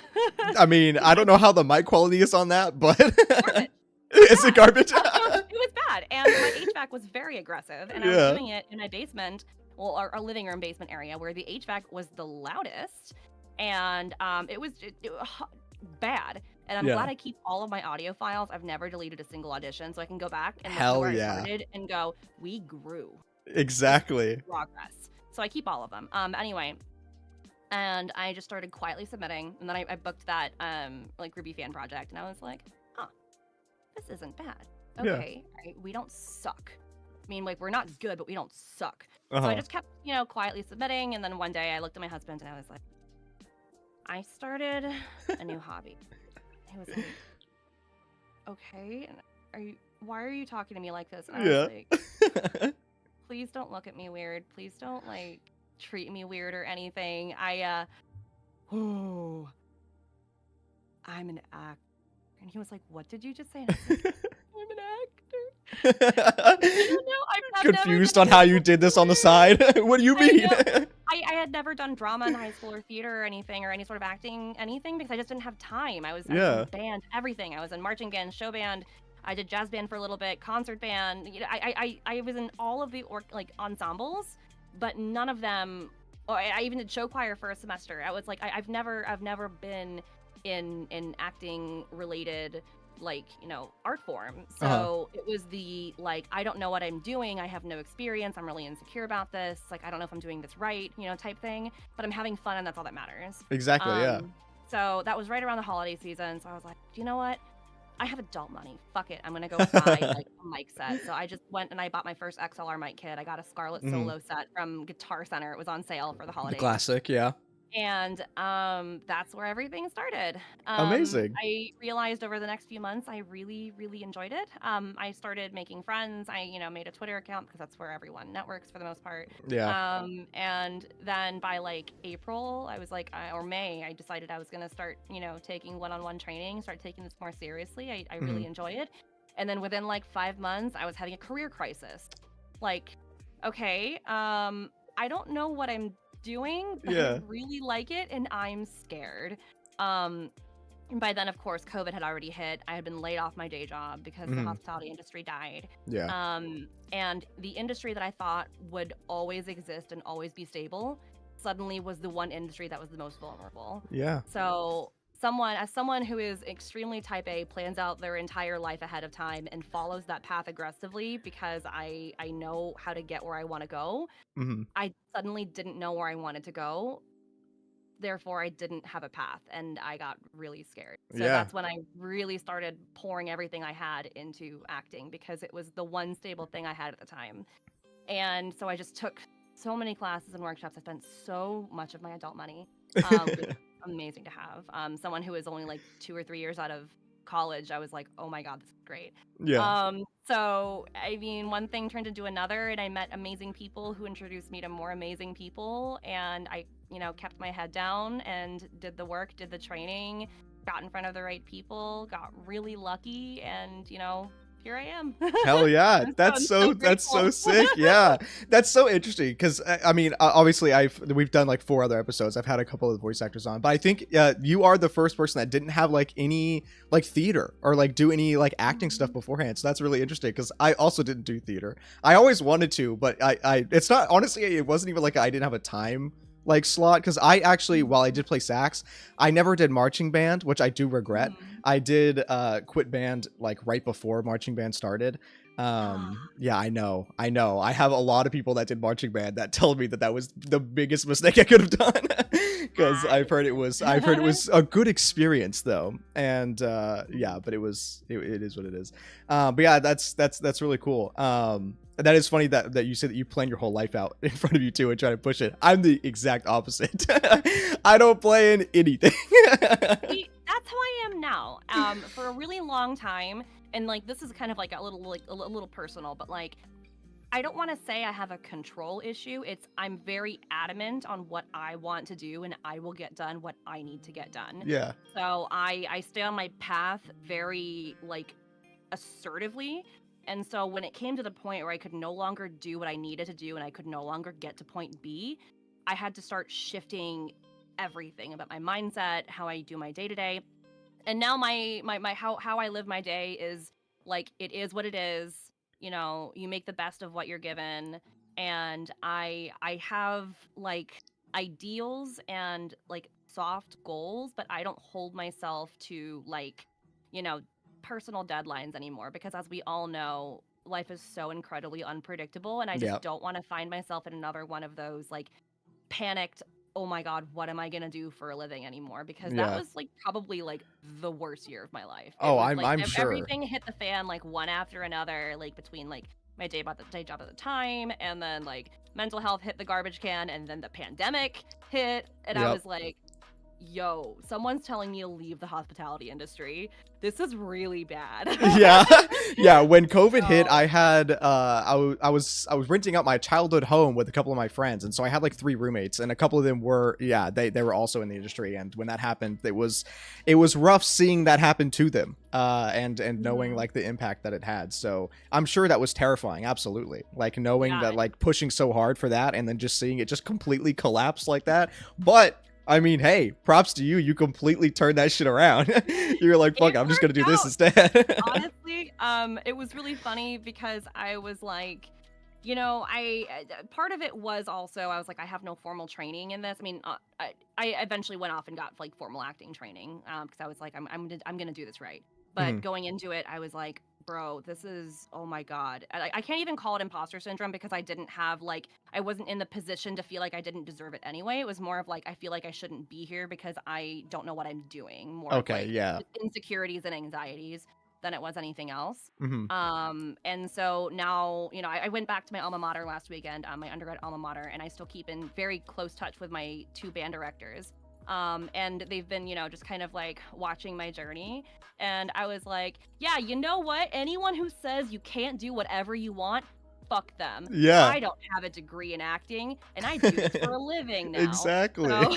I mean, I don't know how the mic quality is on that, but Garbage. is it garbage? It was bad, and my HVAC was very aggressive, and I was Yeah. doing it in my basement, well, our living room basement area, where the HVAC was the loudest, and it was bad. And I'm Yeah. glad I keep all of my audio files. I've never deleted a single audition, so I can go back and look at Hell where yeah. I started and go, we grew. Exactly. Progress. So I keep all of them. Anyway, and I just started quietly submitting, and then I booked that like Ruby fan project, and I was like, huh, this isn't bad. Okay, right, we don't suck. I mean, like, we're not good, but we don't suck. So I just kept, you know, quietly submitting, and then one day I looked at my husband and I was like, I started a new hobby. He was like, okay, and why are you talking to me like this? And I was like, please don't look at me weird. Please don't, like, treat me weird or anything. I'm an actor. And he was like, what did you just say? And I was like, I'm an actor. I don't know. I've Confused on how you did this on the side. What do you mean? I had never done drama in high school or theater or anything, or any sort of acting, anything, because I just didn't have time. I was in band, everything. I was in marching band, show band. I did jazz band for a little bit, concert band. You know, I was in all of the ensembles, but none of them. Or I even did show choir for a semester. I was like, I've never been in acting related, like, you know, art form. So it was the, like, I don't know what I'm doing. I have no experience. I'm really insecure about this. Like, I don't know if I'm doing this right, you know, type thing. But I'm having fun, and that's all that matters. Exactly. Yeah. So that was right around the holiday season. So I was like, do you know what? I have adult money. Fuck it. I'm going to go buy like a mic set. So I just went and I bought my first XLR mic kit. I got a Scarlett Solo set from Guitar Center. It was on sale for the holidays. Classic. Yeah. And that's where everything started. Amazing. I realized over the next few months I really, really enjoyed it. I started making friends. I, you know, made a Twitter account because that's where everyone networks for the most part. Yeah. And then by like April, I was like, or May, I decided I was going to start, you know, taking one-on-one training, start taking this more seriously. I really enjoy it. And then within like 5 months, I was having a career crisis. Like, okay, I don't know what I'm doing, but I really like it, and I'm scared. And by then, of course, COVID had already hit. I had been laid off my day job because the hospitality industry died. Yeah. And the industry that I thought would always exist and always be stable suddenly was the one industry that was the most vulnerable. Yeah. So someone who is extremely type A, plans out their entire life ahead of time and follows that path aggressively because I know how to get where I want to go. I suddenly didn't know where I wanted to go. Therefore, I didn't have a path, and I got really scared. So that's when I really started pouring everything I had into acting, because it was the one stable thing I had at the time. And so I just took so many classes and workshops. I spent so much of my adult money. Amazing to have. Someone who is only like 2 or 3 years out of college, I was like, oh my god, this is great. So I mean, one thing turned into another, and I met amazing people who introduced me to more amazing people, and I, you know, kept my head down and did the work, did the training, got in front of the right people, got really lucky, and, you know, here I am. Hell yeah. That's so sick. Yeah. That's so interesting because I mean, obviously we've done like 4 other episodes. I've had a couple of voice actors on, but I think you are the first person that didn't have like any like theater or like do any like acting stuff beforehand. So that's really interesting because I also didn't do theater. I always wanted to, but it's not, honestly, it wasn't even like I didn't have a time like slot, because I actually, while I did play sax, I never did marching band, which I do regret. I did quit band like right before marching band started. Yeah, I know. I have a lot of people that did marching band that told me that was the biggest mistake I could have done, because I've heard it was a good experience though. And yeah, but it is what it is. But yeah, that's really cool. That is funny that you said that you plan your whole life out in front of you too and try to push it. I'm the exact opposite. I don't plan anything. See, that's how I am now. For a really long time, and like this is kind of like a little personal, but like I don't want to say I have a control issue. I'm very adamant on what I want to do, and I will get done what I need to get done. Yeah. So I stay on my path very like assertively. And so when it came to the point where I could no longer do what I needed to do and I could no longer get to point B, I had to start shifting everything about my mindset, how I do my day to day. And now my how I live my day is like, it is what it is. You know, you make the best of what you're given. And I have like ideals and like soft goals, but I don't hold myself to like, you know, personal deadlines anymore, because as we all know, life is so incredibly unpredictable, and I just Yeah. don't want to find myself in another one of those like panicked, oh my god, what am I gonna do for a living anymore, because that Yeah. was like probably like the worst year of my life. It Oh, was I'm like I'm sure. everything hit the fan like one after another, like between like my day job at the time, and then like mental health hit the garbage can, and then the pandemic hit, and I Yep. was like, yo, someone's telling me to leave the hospitality industry. This is really bad. Yeah. Yeah, when COVID hit, So, I had I was renting out my childhood home with a couple of my friends, and so I had like 3 roommates, and a couple of them were, yeah, they were also in the industry, and when that happened, it was rough seeing that happen to them, and knowing mhm. like the impact that it had. So I'm sure that was terrifying, absolutely. Like knowing Yeah, that, like pushing so hard for that and then just seeing it just completely collapse like that. But I mean, hey, props to you. You completely turned that shit around. You're like, fuck, it I'm just gonna worked do this out. instead. Honestly, it was really funny because I was like, you know, part of it was also I was like, I have no formal training in this. I mean, I eventually went off and got like formal acting training, because I was like, I'm gonna do this right. But Mhm. going into it, I was like, bro, this is, oh my god. I can't even call it imposter syndrome, because I didn't have like, I wasn't in the position to feel like I didn't deserve it anyway. It was more of like, I feel like I shouldn't be here because I don't know what I'm doing. More of Okay, like yeah. insecurities and anxieties than it was anything else. Mhm. And so now, you know, I went back to my alma mater last weekend, my undergrad alma mater, and I still keep in very close touch with my 2 band directors. And they've been, you know, just kind of like watching my journey. And I was like, yeah, you know what? Anyone who says you can't do whatever you want, fuck them. Yeah. I don't have a degree in acting, and I do this for a living now. Exactly. So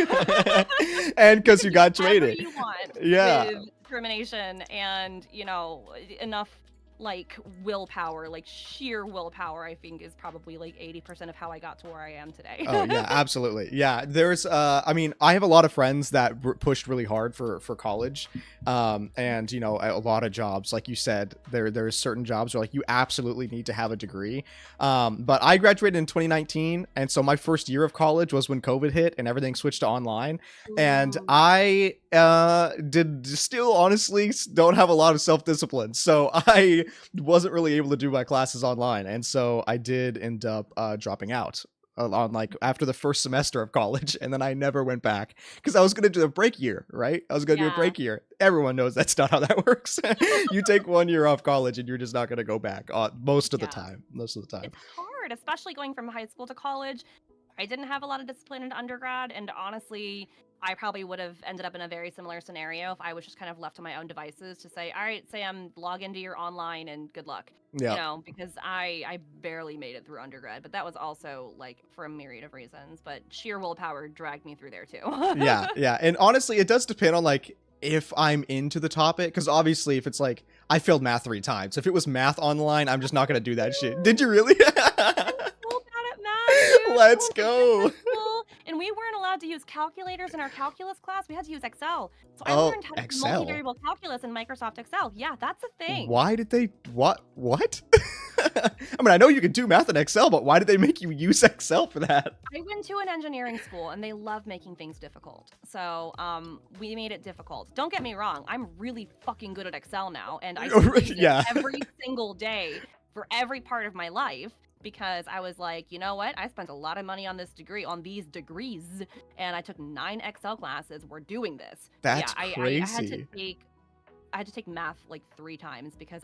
And you because can you do got whatever traded. you want Yeah. with determination and, you know, enough like willpower, like sheer willpower, I think is probably like 80% of how I got to where I am today. Oh yeah, absolutely. Yeah, there's I mean, I have a lot of friends that pushed really hard for college. And you know, a lot of jobs, like you said, there's certain jobs where like you absolutely need to have a degree. But I graduated in 2019, and so my first year of college was when COVID hit and everything switched to online. And Ooh, I did still honestly don't have a lot of self-discipline. So I wasn't really able to do my classes online, and so I did end up dropping out on like after the first semester of college, and then I never went back because I was going to do a break year, right? I was going to do a yeah. break year. Everyone knows that's not how that works. You take 1 year off college and you're just not going to go back most of the Yeah. time. Most of the time. It's hard, especially going from high school to college. I didn't have a lot of discipline in undergrad, and honestly, I probably would have ended up in a very similar scenario if I was just kind of left to my own devices to say, all right, Sam, log into your online and good luck. You Yeah. know, because I barely made it through undergrad, but that was also like for a myriad of reasons. But sheer willpower dragged me through there too. Yeah, yeah. And honestly, it does depend on like if I'm into the topic, because obviously if it's like I failed math 3 times. If it was math online, I'm just not gonna do that shit. Did you really? I was so bad at math, dude. I Let's went to business go. school, and we weren't allowed to use calculators in our calculus class. We had to use Excel. So I Oh, learned how to do Excel. multivariable calculus in Microsoft Excel. Yeah, that's a thing. Why did they what? I mean, I know you can do math in Excel, but why did they make you use Excel for that? I went to an engineering school, and they love making things difficult. So we made it difficult. Don't get me wrong. I'm really fucking good at Excel now, and I still use it Yeah. every single day for every part of my life. Because I was like, you know what? I spent a lot of money on this degree, on these degrees, and I took 9 Excel classes. We're doing this. But yeah, That's I had to crazy. take math like 3 times because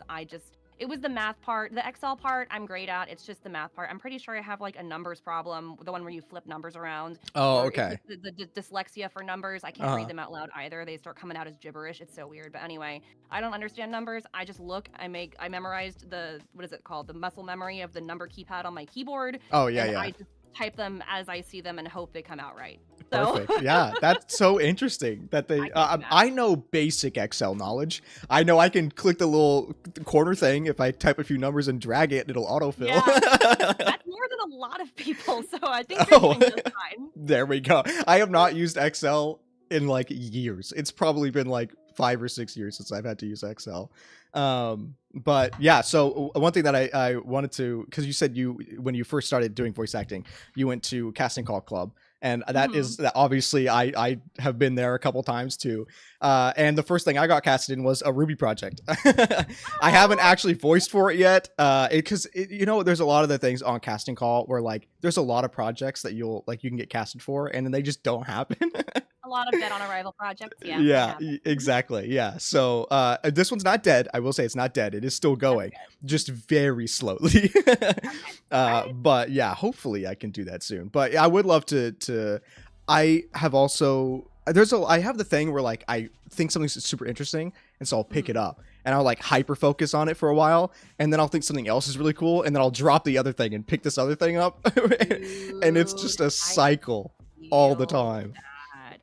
it was the math part. The Excel part I'm great at. It's just the math part. I'm pretty sure I have like a numbers problem, the one where you flip numbers around, Oh, or it's okay. like the dyslexia for numbers. I can't read Uh-huh. them out loud either. They start coming out as gibberish. It's so weird. But anyway, I don't understand numbers. I just look. I memorized what is it called? The muscle memory of the number keypad on my keyboard, Oh, yeah, and yeah. I just type them as I see them and hope they come out right. So Perfect. Yeah, that's so interesting that they. I can't do that. I know basic Excel knowledge. I know I can click the little corner thing if I type a few numbers and drag it, it'll autofill. Yeah. That's more than a lot of people, so I think you're doing just fine. There we go. I have not used Excel in like years. It's probably been like 5 or 6 years since I've had to use Excel. But yeah, so one thing that I wanted to, because you said when you first started doing voice acting, you went to Casting Call Club. And that is that obviously I have been there a couple times too. And the first thing I got casted in was a Ruby project. I haven't actually voiced for it yet. Because there's a lot of the things on Casting Call where like there's a lot of projects that you can get casted for and then they just don't happen. A lot of dead on arrival projects. Yeah. Yeah, exactly. Yeah. So this one's not dead. I will say it's not dead. It is still going, just very slowly. But yeah, hopefully I can do that soon. But I would love to. I have also I have the thing where like I think something's super interesting, and so I'll pick it up and I'll like hyper focus on it for a while, and then I'll think something else is really cool, and then I'll drop the other thing and pick this other thing up, and it's just a cycle all the time.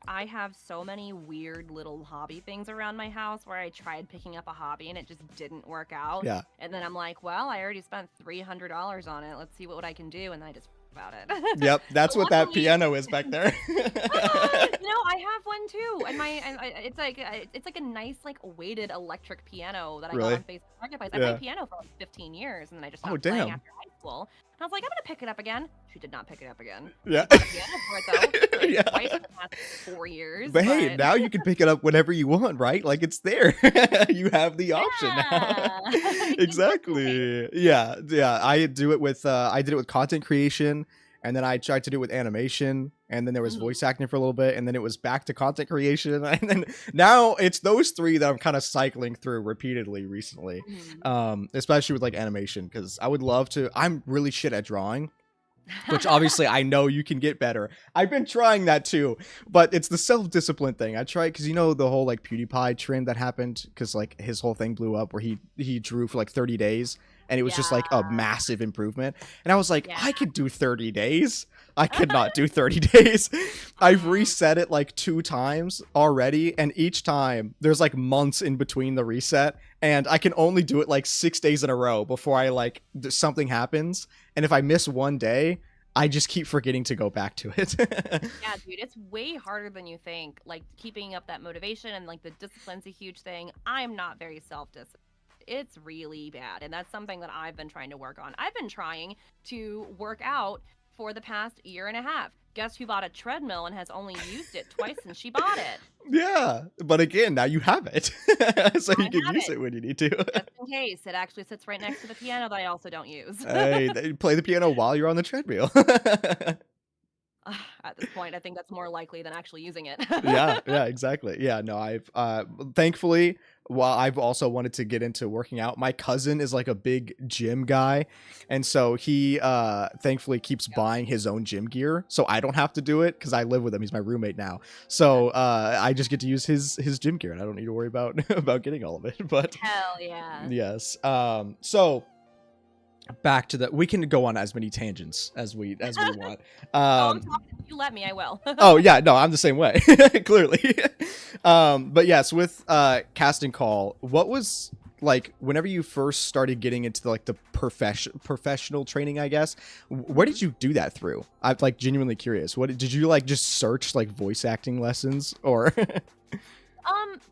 I have so many weird little hobby things around my house where I tried picking up a hobby and it just didn't work out. Yeah. And then I'm like, well, I already spent $300 on it. Let's see what I can do. And then I just about it. Yep, that's what that piano is back there. I have one too, and it's like a nice like weighted electric piano that I got on Facebook Marketplace. I played piano for like 15 years, and then I just stopped playing after high school. And I was like, I'm gonna pick it up again. She did not pick it up again. Yeah. She got a piano for it though. Like, twice in the past 4 years. But hey, now you can pick it up whenever you want, right? Like it's there. You have the option now. Exactly. Yeah. I did it with content creation, and then I tried to do it with animation, and then there was voice acting for a little bit, and then it was back to content creation, and then now it's those three that I'm kind of cycling through repeatedly recently. Especially with like animation, because I would love to. I'm really shit at drawing, which obviously I know you can get better. I've been trying that too, but it's the self-discipline thing. I tried because the whole like PewDiePie trend that happened, because like his whole thing blew up where he drew for like 30 days and it was just like a massive improvement, and I was like, I could do 30 days. I could not do 30 days. I've reset it like 2 times already, and each time there's like months in between the reset, and I can only do it like 6 days in a row before I like something happens, and if I miss one day, I just keep forgetting to go back to it. Yeah, dude, it's way harder than you think. Like keeping up that motivation and like the discipline's a huge thing. I'm not very self-disciplined. It's really bad, and that's something that I've been trying to work on. I've been trying to work out for the past 1.5 years. Guess who bought a treadmill and has only used it twice since she bought it? Yeah, but again, now you have it. So you can use it when you need to. Just in case. It actually sits right next to the piano that I also don't use. Hey, play the piano while you're on the treadmill. At this point, I think that's more likely than actually using it. Yeah, exactly. Yeah, no, I've thankfully, while I've also wanted to get into working out, my cousin is like a big gym guy, and so he thankfully keeps buying his own gym gear, so I don't have to do it because I live with him. He's my roommate now, so I just get to use his gym gear, and I don't need to worry about getting all of it. But hell yeah. Yes. So back to we can go on as many tangents as we want. I'm talking. You let me, I will. Oh yeah, no, I'm the same way. Clearly. But yes, with Casting Call, what was like whenever you first started getting into like the professional training, I guess, where did you do that through? I'm like genuinely curious. What did you like just search like voice acting lessons or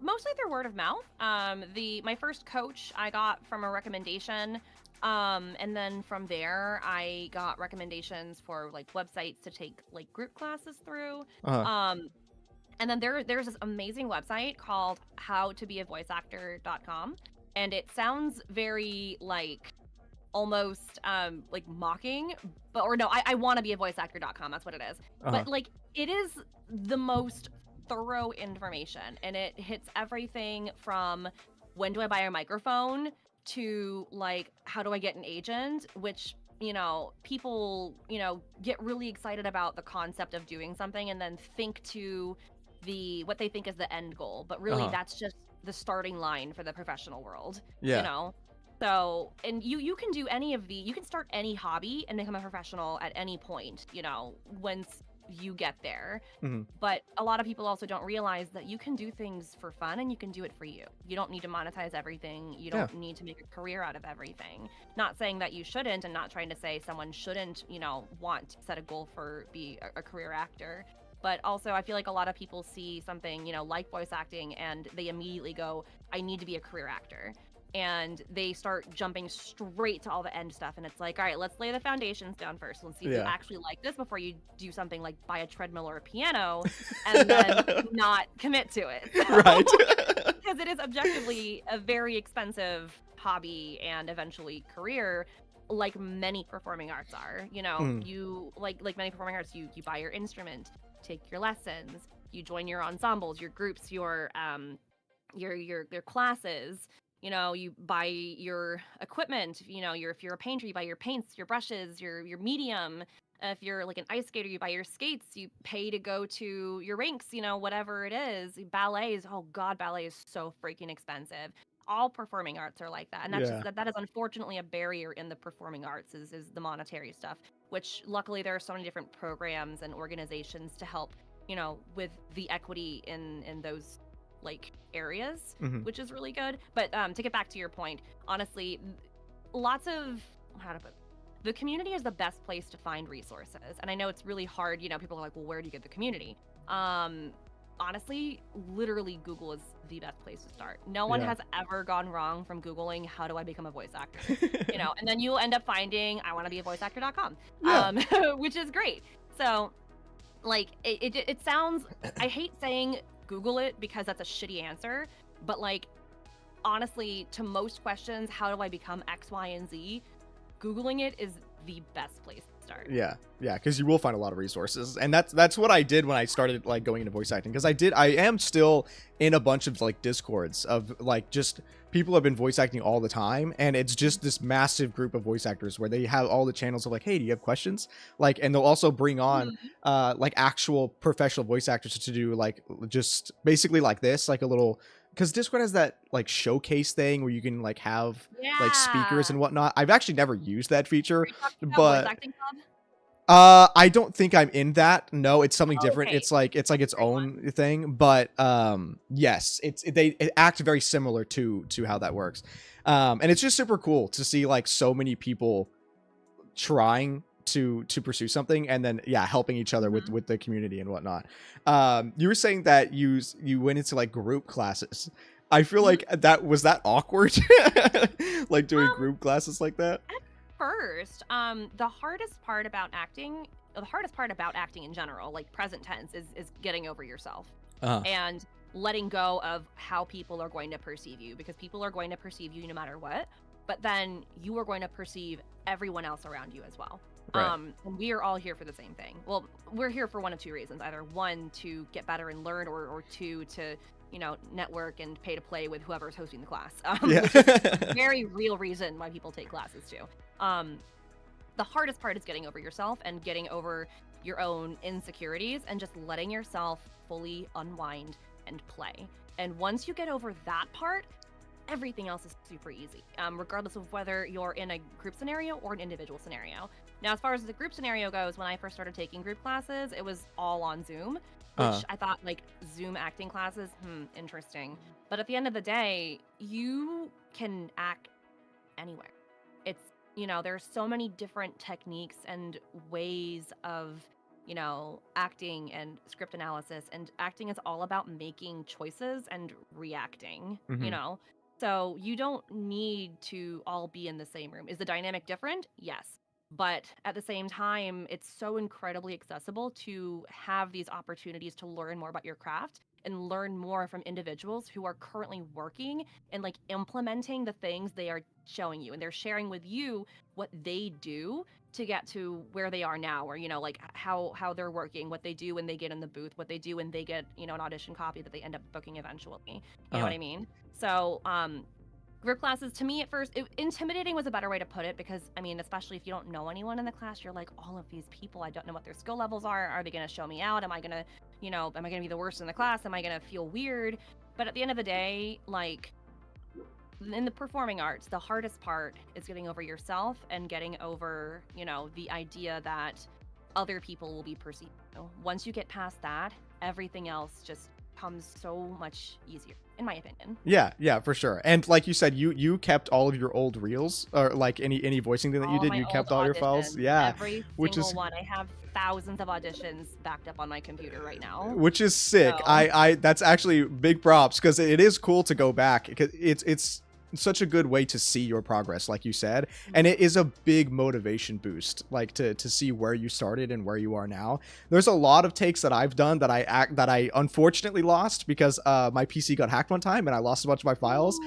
Mostly through word of mouth. My first coach I got from a recommendation. And then from there, I got recommendations for like websites to take like group classes through. And then there's this amazing website called howtobeavoiceactor.com, and it sounds very like almost like mocking, but or no, I want to be a voiceactor.com. That's what it is. But like it is the most thorough information, and it hits everything from when do I buy a microphone to like how do I get an agent, which people get really excited about the concept of doing something and then think to what they think is the end goal, but really that's just the starting line for the professional world. So, and you can do any of you can start any hobby and become a professional at any point, you know, once you get there. Mm-hmm. But a lot of people also don't realize that you can do things for fun and you can do it for you. You don't need to monetize everything. You don't need to make a career out of everything. Not saying that you shouldn't, and not trying to say someone shouldn't, you know, want to set a goal for be a career actor. But also, I feel like a lot of people see something, you know, like voice acting, and they immediately go, I need to be a career actor. And they start jumping straight to all the end stuff. And it's like, all right, let's lay the foundations down first. Let's see if you actually like this before you do something like buy a treadmill or a piano and then not commit to it. So, Right. Because it is objectively a very expensive hobby and eventually career, like many performing arts are. You know, you like many performing arts, you buy your instrument, take your lessons, you join your ensembles, your groups, your classes. You know, you buy your equipment. You know, if you're a painter, you buy your paints, your brushes, your medium. If you're like an ice skater, you buy your skates. You pay to go to your rinks. You know, whatever it is. Ballet is, oh god, ballet is so freaking expensive. All performing arts are like that, and that's just that is unfortunately a barrier in the performing arts is the monetary stuff. Which luckily there are so many different programs and organizations to help, you know, with the equity in those like areas, which is really good. But to get back to your point, honestly, lots of the community is the best place to find resources. And I know it's really hard, you know, people are like, well, where do you get the community? Honestly, literally Google is the best place to start. No one has ever gone wrong from Googling how do I become a voice actor, you know, and then you'll end up finding I want to be a voice actor.com, which is great. So like it sounds, I hate saying Google it because that's a shitty answer, but like honestly, to most questions, how do I become X, Y, and Z? Googling it is the best place to start. Yeah, because you will find a lot of resources, and that's what I did when I started like going into voice acting. Because I am still in a bunch of like discords of like just people have been voice acting all the time, and it's just this massive group of voice actors where they have all the channels of like, hey, do you have questions? Like, and they'll also bring on like actual professional voice actors to do like just basically like this, like a little. Because Discord has that like showcase thing where you can like have like speakers and whatnot. I've actually never used that feature, but I don't think I'm in that. No, it's something different. It's like its own thing. But yes, they act very similar to how that works. And it's just super cool to see like so many people trying to pursue something, and then helping each other with the community and whatnot. You were saying that you went into like group classes. I feel like that was awkward like doing group classes like that at first. The hardest part about acting in general, like present tense, is getting over yourself and letting go of how people are going to perceive you, because people are going to perceive you no matter what, but then you are going to perceive everyone else around you as well. Right. And we are all here for the same thing. Well, we're here for one of two reasons: either one, to get better and learn, or two, to, you know, network and pay to play with whoever's hosting the class. Which is a very real reason why people take classes too. The hardest part is getting over yourself and getting over your own insecurities and just letting yourself fully unwind and play. And once you get over that part, everything else is super easy, regardless of whether you're in a group scenario or an individual scenario. Now, as far as the group scenario goes, when I first started taking group classes, it was all on Zoom, which I thought, like, Zoom acting classes, interesting. But at the end of the day, you can act anywhere. It's, you know, there's so many different techniques and ways of, you know, acting and script analysis, and acting is all about making choices and reacting, you know? So you don't need to all be in the same room. Is the dynamic different? Yes. But at the same time, it's so incredibly accessible to have these opportunities to learn more about your craft and learn more from individuals who are currently working and like implementing the things they are showing you. And they're sharing with you what they do to get to where they are now, or, you know, like how they're working, what they do when they get in the booth, what they do when they get, you know, an audition copy that they end up booking eventually. You know what I mean? So, group classes, to me at first, intimidating was a better way to put it, because, I mean, especially if you don't know anyone in the class, you're like, all of these people, I don't know what their skill levels are. Are they going to show me out? Am I going to, you know, am I going to be the worst in the class? Am I going to feel weird? But at the end of the day, like, in the performing arts, the hardest part is getting over yourself and getting over, you know, the idea that other people will be perceived. Once you get past that, everything else just comes so much easier, in my opinion. Yeah, for sure. And like you said, you kept all of your old reels, or like any voicing thing that you did, you kept all your files. Yeah, every single one. I have thousands of auditions backed up on my computer right now, which is sick. So. I that's actually big props, because it is cool to go back. It's such a good way to see your progress, like you said, and it is a big motivation boost, like to see where you started and where you are now. There's a lot of takes that I've done that I unfortunately lost because my PC got hacked one time and I lost a bunch of my files.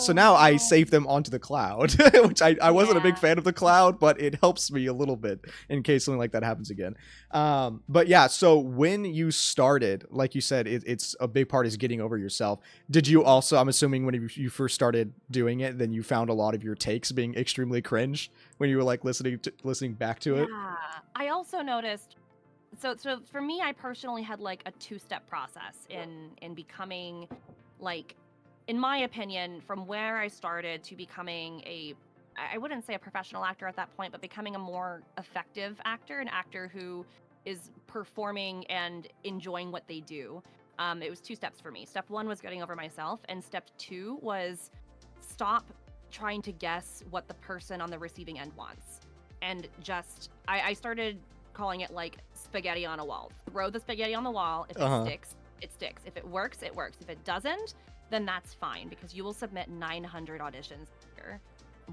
So now I save them onto the cloud, which I wasn't a big fan of the cloud, but it helps me a little bit in case something like that happens again. But yeah, so when you started, like you said, it's a big part is getting over yourself. Did you also, I'm assuming when you first started doing it, then you found a lot of your takes being extremely cringe when you were like listening back to it? Yeah, I also noticed. So for me, I personally had like a two-step process in becoming, like, in my opinion, from where I started to becoming I wouldn't say a professional actor at that point, but becoming a more effective actor, an actor who is performing and enjoying what they do. It was two steps for me. Step one was getting over myself, and step two was stop trying to guess what the person on the receiving end wants. And just, I started calling it like spaghetti on a wall. Throw the spaghetti on the wall. If it sticks, it sticks. If it works, it works. If it doesn't, then that's fine, because you will submit 900 auditions here.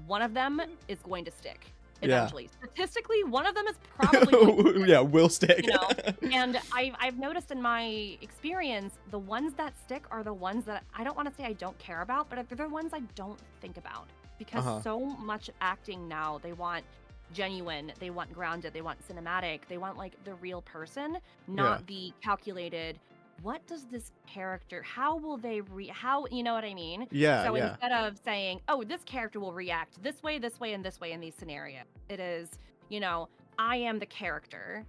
One of them is going to stick eventually. Yeah. Statistically, one of them is probably will stick. You know, and I've noticed in my experience, the ones that stick are the ones that I don't want to say I don't care about, but they're the ones I don't think about, because so much acting now, they want genuine, they want grounded, they want cinematic, they want like the real person, not the calculated. What does this character, how will they how, you know what I mean? So instead of saying, oh, this character will react this way, and this way in these scenarios, it is, you know, I am the character,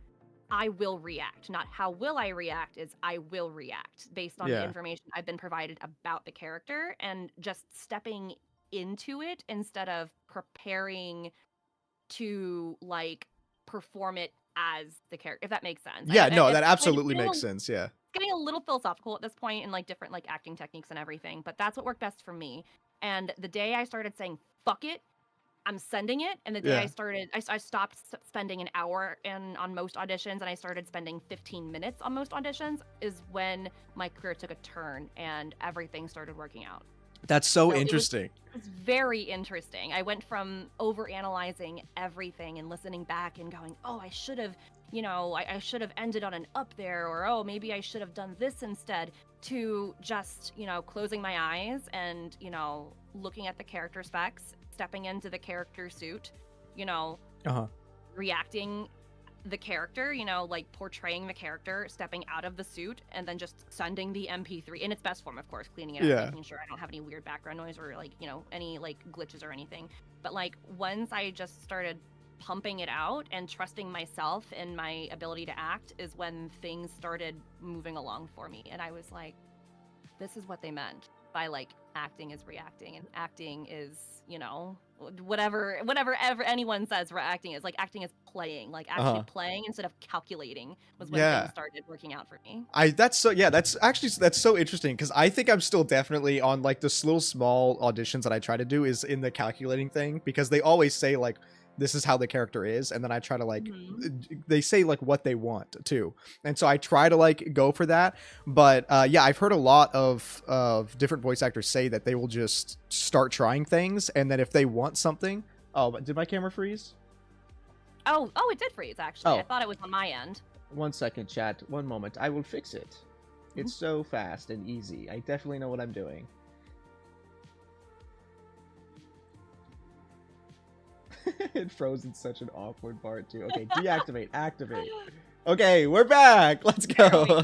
I will react. Not how will I react, is I will react based on the information I've been provided about the character, and just stepping into it instead of preparing to like perform it as the character, if that makes sense. Yeah, no, that absolutely makes sense. Yeah. Getting a little philosophical at this point, and like different like acting techniques and everything, but that's what worked best for me. And the day I started saying fuck it, I'm sending it, and the day I stopped spending an hour on most auditions, and I started spending 15 minutes on most auditions, is when my career took a turn and everything started working out. That's so interesting. It was very interesting. I went from overanalyzing everything and listening back and going, oh, I should have, you know, I should have ended on an up there, or oh, maybe I should have done this instead, to just, you know, closing my eyes and, you know, looking at the character specs, stepping into the character suit, you know, reacting the character, you know, like portraying the character, stepping out of the suit, and then just sending the MP3 in its best form, of course, cleaning it up, making sure I don't have any weird background noise or like, you know, any like glitches or anything. But like once I just started pumping it out and trusting myself and my ability to act, is when things started moving along for me. And I was like, this is what they meant by like acting is reacting, and acting is, you know, whatever ever anyone says for acting is, like acting is playing, like actually playing instead of calculating, was when things started working out for me. That's so interesting, because I think I'm still definitely on like this little small auditions that I try to do is in the calculating thing, because they always say like, this is how the character is, and then I try to like they say like what they want too, and so I try to like go for that. But yeah, I've heard a lot of different voice actors say that they will just start trying things, and then if they want something, did my camera freeze? Oh, it did freeze actually. I thought it was on my end. 1 second, chat, 1 moment, I will fix it. It's so fast and easy. I definitely know what I'm doing. It froze in such an awkward part too. Okay, deactivate, activate. Okay, we're back. Let's go.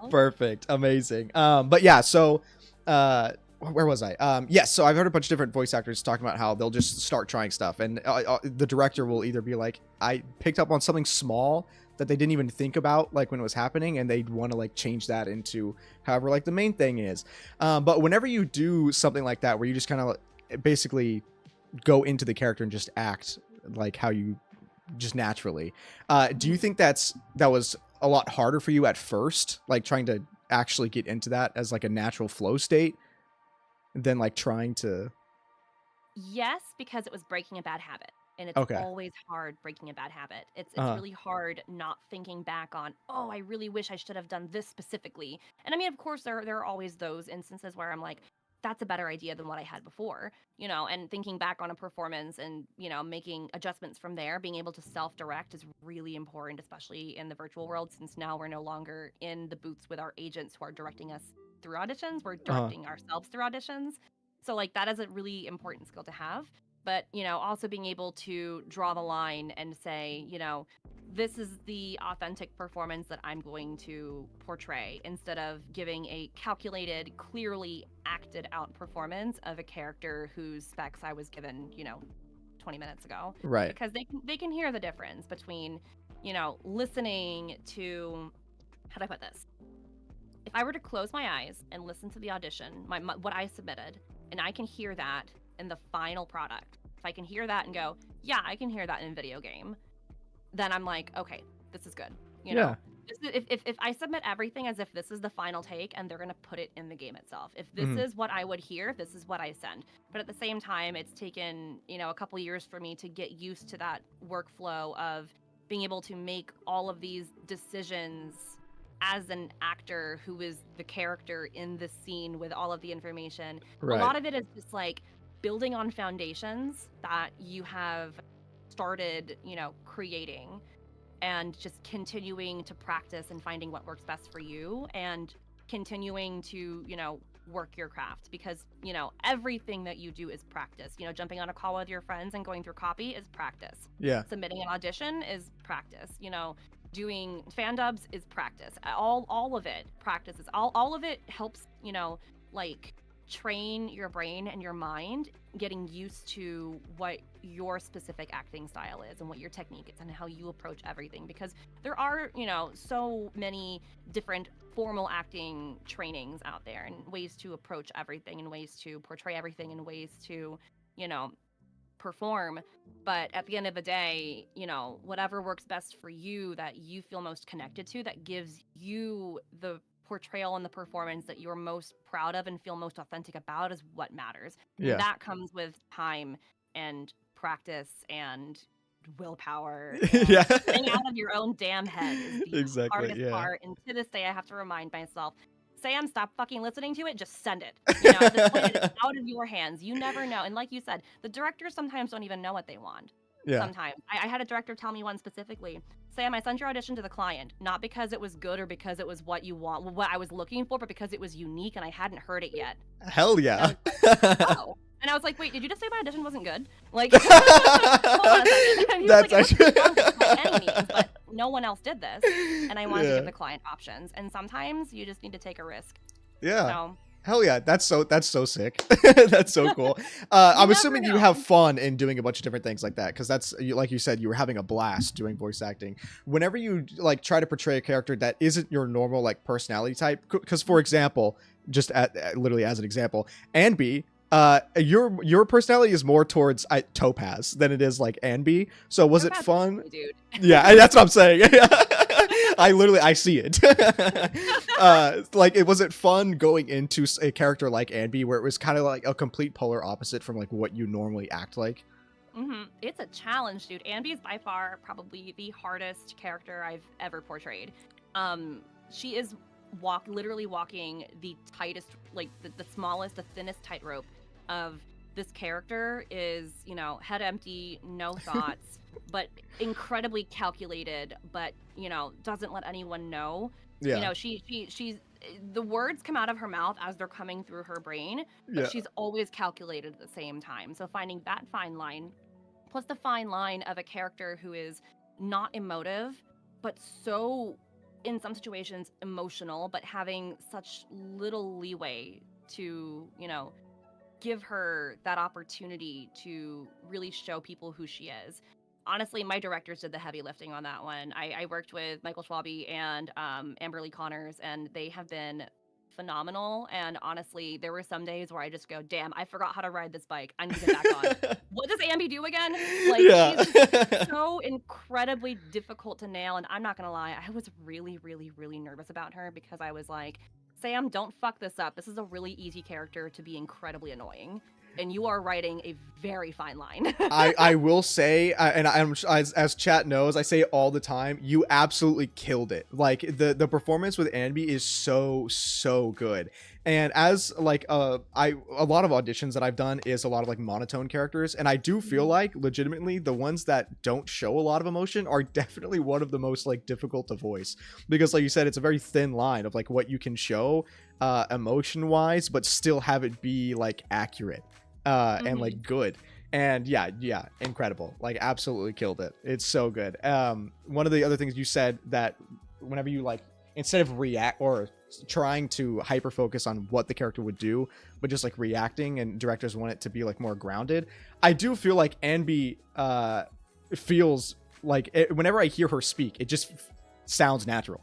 Perfect, amazing. But yeah, so where was I? Yes, so I've heard a bunch of different voice actors talking about how they'll just start trying stuff, and the director will either be like, I picked up on something small that they didn't even think about like when it was happening, and they'd want to like change that into however like the main thing is. But whenever you do something like that where you just kind of basically go into the character and just act like how you just naturally, do you think that was a lot harder for you at first, like trying to actually get into that as like a natural flow state than like trying to? Yes, because it was breaking a bad habit. And it's Okay. always hard breaking a bad habit. It's Uh-huh. really hard not thinking back on, oh, I really wish I should have done this specifically. And I mean, of course, there are always those instances where I'm like, that's a better idea than what I had before, you know, and thinking back on a performance and, you know, making adjustments from there, being able to self-direct is really important, especially in the virtual world, since now we're no longer in the booths with our agents who are directing us through auditions. We're Uh-huh. directing ourselves through auditions. So like that is a really important skill to have. But, you know, also being able to draw the line and say, you know, this is the authentic performance that I'm going to portray, instead of giving a calculated, clearly acted out performance of a character whose specs I was given, you know, 20 minutes ago. Right. Because they can hear the difference between, you know, listening to, how do I put this? If I were to close my eyes and listen to the audition, what I submitted, and I can hear that in the final product, if I can hear that and go, yeah, I can hear that in a video game, then I'm like, okay, this is good. You Yeah. know, if I submit everything as if this is the final take and they're going to put it in the game itself, if this Mhm. is what I would hear, this is what I send. But at the same time, it's taken, you know, a couple years for me to get used to that workflow of being able to make all of these decisions as an actor who is the character in the scene with all of the information. A Right. lot of it is just like building on foundations that you have started, you know, creating, and just continuing to practice and finding what works best for you, and continuing to, you know, work your craft, because, you know, everything that you do is practice. You know, jumping on a call with your friends and going through copy is practice. Yeah. Submitting an audition is practice. You know, doing fan dubs is practice. All of it practices. All of it helps, you know, like train your brain and your mind getting used to what your specific acting style is and what your technique is and how you approach everything, because there are, you know, so many different formal acting trainings out there and ways to approach everything and ways to portray everything and ways to, you know, perform. But at the end of the day, you know, whatever works best for you, that you feel most connected to, that gives you the portrayal and the performance that you're most proud of and feel most authentic about, is what matters. And Yeah. that comes with time and practice and willpower, and Yeah. getting out of your own damn head is the Exactly. hardest Yeah. part. And to this day, I have to remind myself, Sam, stop fucking listening to it. Just send it. You know, at this point, it's out of your hands. You never know. And like you said, the directors sometimes don't even know what they want. Yeah. Sometimes. I had a director tell me one specifically, Sam, I sent your audition to the client, not because it was good or because it was what you want, what I was looking for, but because it was unique and I hadn't heard it yet. Hell And I yeah. was like, oh. And I was like, wait, did you just say my audition wasn't good? Like, hold on a second. And he was That's like, it wasn't actually wrong by any means, but no one else did this. And I wanted to Yeah. give the client options. And sometimes you just need to take a risk. Yeah. So Hell yeah, that's so sick. That's so cool. I'm never assuming you know. have fun in doing a bunch of different things like that, because that's like you said, you were having a blast doing voice acting. Whenever you like try to portray a character that isn't your normal like personality type, because for example, just literally as an example, Anby, your personality is more towards Topaz than it is like Anby. So was it Topaz is fun? funny, dude. Yeah, that's what I'm saying. I see it. Like, was it fun going into a character like Anby, where it was kind of like a complete polar opposite from like what you normally act like? It's a challenge, dude. Anby is by far probably the hardest character I've ever portrayed. She is literally walking the tightest, like the smallest, the thinnest tightrope of this character. Is, you know, head empty, no thoughts, but incredibly calculated, but, you know, doesn't let anyone know. Yeah. You know, she's the words come out of her mouth as they're coming through her brain, but Yeah. she's always calculated at the same time. So finding that fine line, plus the fine line of a character who is not emotive, but so, in some situations, emotional, but having such little leeway to, you know, give her that opportunity to really show people who she is. honestly, my directors did the heavy lifting on that one. I worked with Michael Schwabe and Amberly Connors, and they have been phenomenal. And honestly, there were some days where I just go, damn, I forgot how to ride this bike. I need to get back on. What does Anby do again? Like, Yeah. she's just so incredibly difficult to nail. And I'm not going to lie, I was really, really, really nervous about her because I was like, Sam, don't fuck this up. This is a really easy character to be incredibly annoying. And you are writing a very fine line. I will say, and I'm as chat knows, I say it all the time. You absolutely killed it. Like the performance with Anby is so good. And as like a lot of auditions that I've done is a lot of like monotone characters, and I do feel like legitimately the ones that don't show a lot of emotion are definitely one of the most like difficult to voice, because like you said, it's a very thin line of like what you can show emotion wise, but still have it be like accurate. And like good. And yeah, incredible. Like absolutely killed it. It's so good. One of the other things you said, that whenever you like, instead of react or trying to hyper focus on what the character would do, but just like reacting, and directors want it to be like more grounded. I do feel like Anby feels like whenever I hear her speak, it just sounds natural.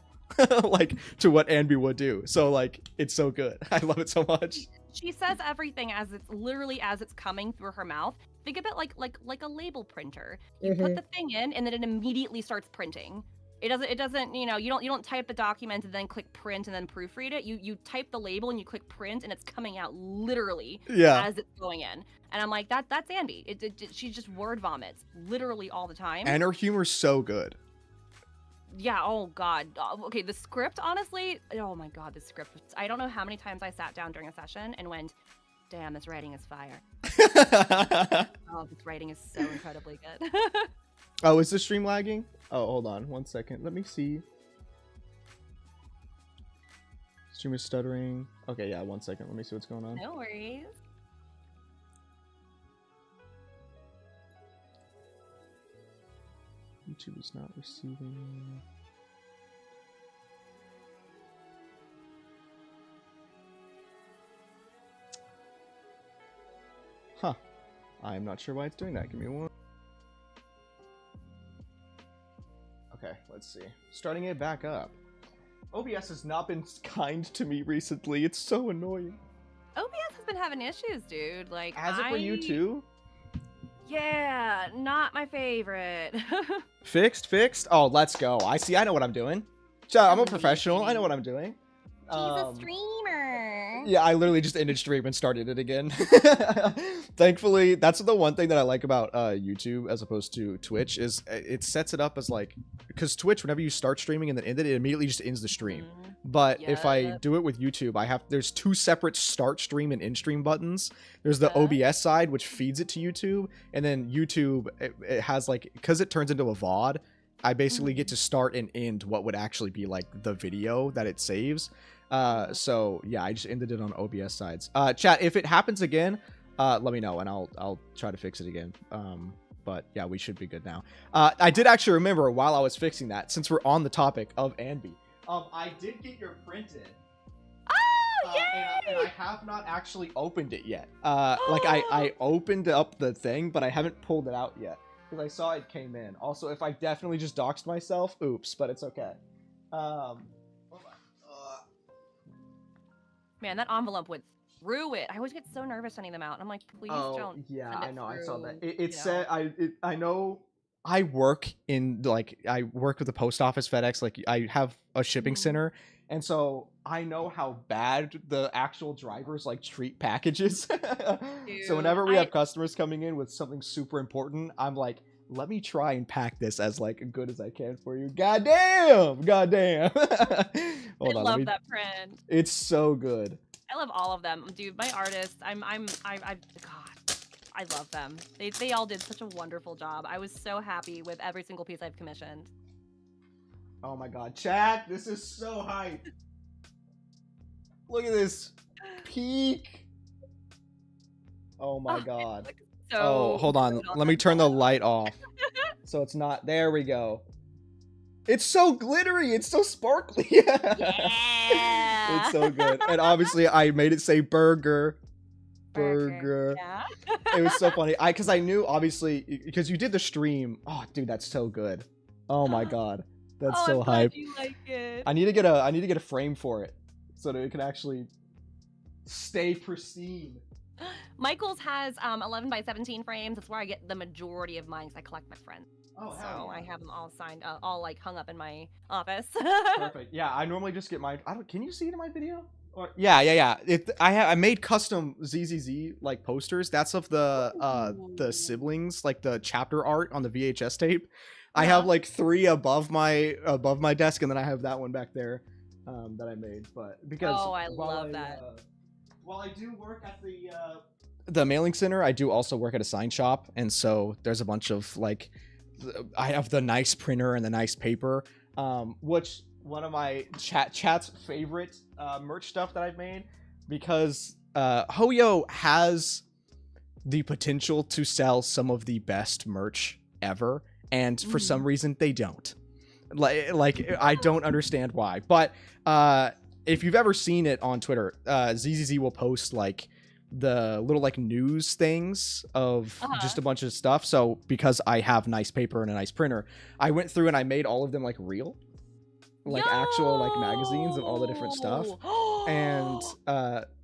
Like to what Anby would do. So like it's so good. I love it so much. She says everything as it's literally as it's coming through her mouth. Think of it like a label printer. You put the thing in, and then it immediately starts printing. It doesn't, you know, you don't type the document and then click print and then proofread it. You type the label and you click print, and it's coming out literally as it's going in. And I'm like, that's Anby. She just word vomits literally all the time. And her humor's so good. Yeah, oh god. Okay, the script, honestly, oh my god, the script. I don't know how many times I sat down during a session and went, damn, this writing is fire. Oh, this writing is so incredibly good. Oh, is the stream lagging? Oh, hold on 1 second. Let me see. Stream is stuttering. Okay, yeah, 1 second. Let me see what's going on. No worries. YouTube is not receiving. Huh. I'm not sure why it's doing that. Give me one. Okay, let's see. Starting it back up. OBS has not been kind to me recently. It's so annoying. OBS has been having issues, dude. Like, Has it for you too? Yeah, not my favorite. Fixed? Oh, let's go. I know what I'm doing. I'm a professional. I know what I'm doing. She's a streamer. Yeah, I literally just ended stream and started it again. Thankfully, that's the one thing that I like about YouTube as opposed to Twitch, is it sets it up as like, because Twitch, whenever you start streaming and then end it, it immediately just ends the stream. But if I do it with YouTube, there's two separate start stream and end stream buttons. There's the OBS side, which feeds it to YouTube, and then YouTube, it has like, because it turns into a VOD, I basically get to start and end what would actually be like the video that it saves. So yeah, I just ended it on OBS sides. Chat, if it happens again, let me know and I'll try to fix it again. But yeah, we should be good now. I did actually remember while I was fixing that, since we're on the topic of Anby, I did get your printed. Oh, and I have not actually opened it yet. Like I opened up the thing, but I haven't pulled it out yet because I saw it came in. Also, if I definitely just doxed myself, oops, but it's okay. Man, that envelope went through it. I always get so nervous sending them out. And I'm like, please don't. Yeah, send it I know. through, I saw that. It said I know. I work with the post office, FedEx. Like I have a shipping center, and so I know how bad the actual drivers like treat packages. Dude, so whenever we have customers coming in with something super important, I'm like, let me try and pack this as like good as I can for you. Goddamn. Hold I love that print. It's so good. I love all of them, dude. My artists, God, I love them. They all did such a wonderful job. I was so happy with every single piece I've commissioned. Oh my god, chat, this is so hype. Look at this peak. Oh my god. So hold on. Let me turn the light off. So it's not. There we go. It's so glittery. It's so sparkly. Yeah. It's so good. And obviously I made it say burger. burger. Yeah. It was so funny. Because I knew, obviously, because you did the stream. Oh, dude, that's so good. Oh my god, that's so I'm glad hype. you like it. I need to get a frame for it so that it can actually stay pristine. Michael's has 11 by 17 frames. That's where I get the majority of mine because I collect my friends. Oh, So hell yeah. I have them all signed, all like hung up in my office. Perfect. Yeah, I normally just get my. Can you see it in my video? Or yeah. I made custom ZZZ like posters. That's of the siblings, like the chapter art on the VHS tape. I have like 3 above my desk, and then I have that one back there that I made. But because I love that. While I do work at the mailing center, I do also work at a sign shop, and so there's a bunch of like. I have the nice printer and the nice paper, which one of my chat's favorite merch stuff that I've made, because Hoyo has the potential to sell some of the best merch ever, and for some reason they don't. Like I don't understand why, but if you've ever seen it on Twitter, ZZZ will post like the little like news things of just a bunch of stuff. So because I have nice paper and a nice printer, I went through and I made all of them like real, like actual like magazines and all the different stuff. And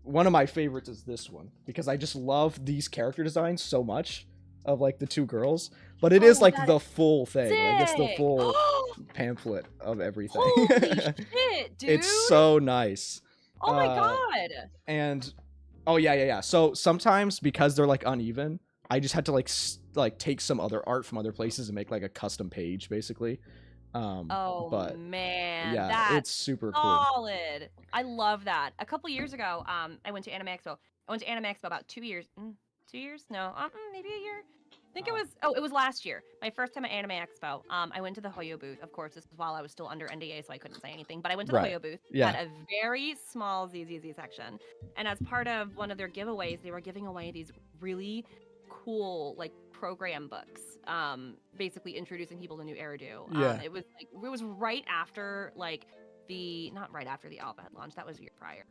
one of my favorites is this one, because I just love these character designs so much of like the 2 girls, but it is like the full thing. Like it's the full pamphlet of everything. Holy shit, dude. It's so nice. Oh my god. And oh yeah. So sometimes because they're like uneven, I just had to like take some other art from other places and make like a custom page basically. But man, yeah, that's it's super solid. cool. I love that. A couple years ago, I went to Anime Expo. I went to Anime Expo about 2 years. 2 years? No, maybe a year. I think it was last year. My first time at Anime Expo. I went to the Hoyo booth. Of course, this was while I was still under NDA, so I couldn't say anything. But I went to the Hoyo booth. Yeah. Had a very small ZZZ section. And as part of one of their giveaways, they were giving away these really cool, like, program books. Basically introducing people to new Eridu. Yeah. It was right after, like, not right after the alpha had launched. That was a year prior.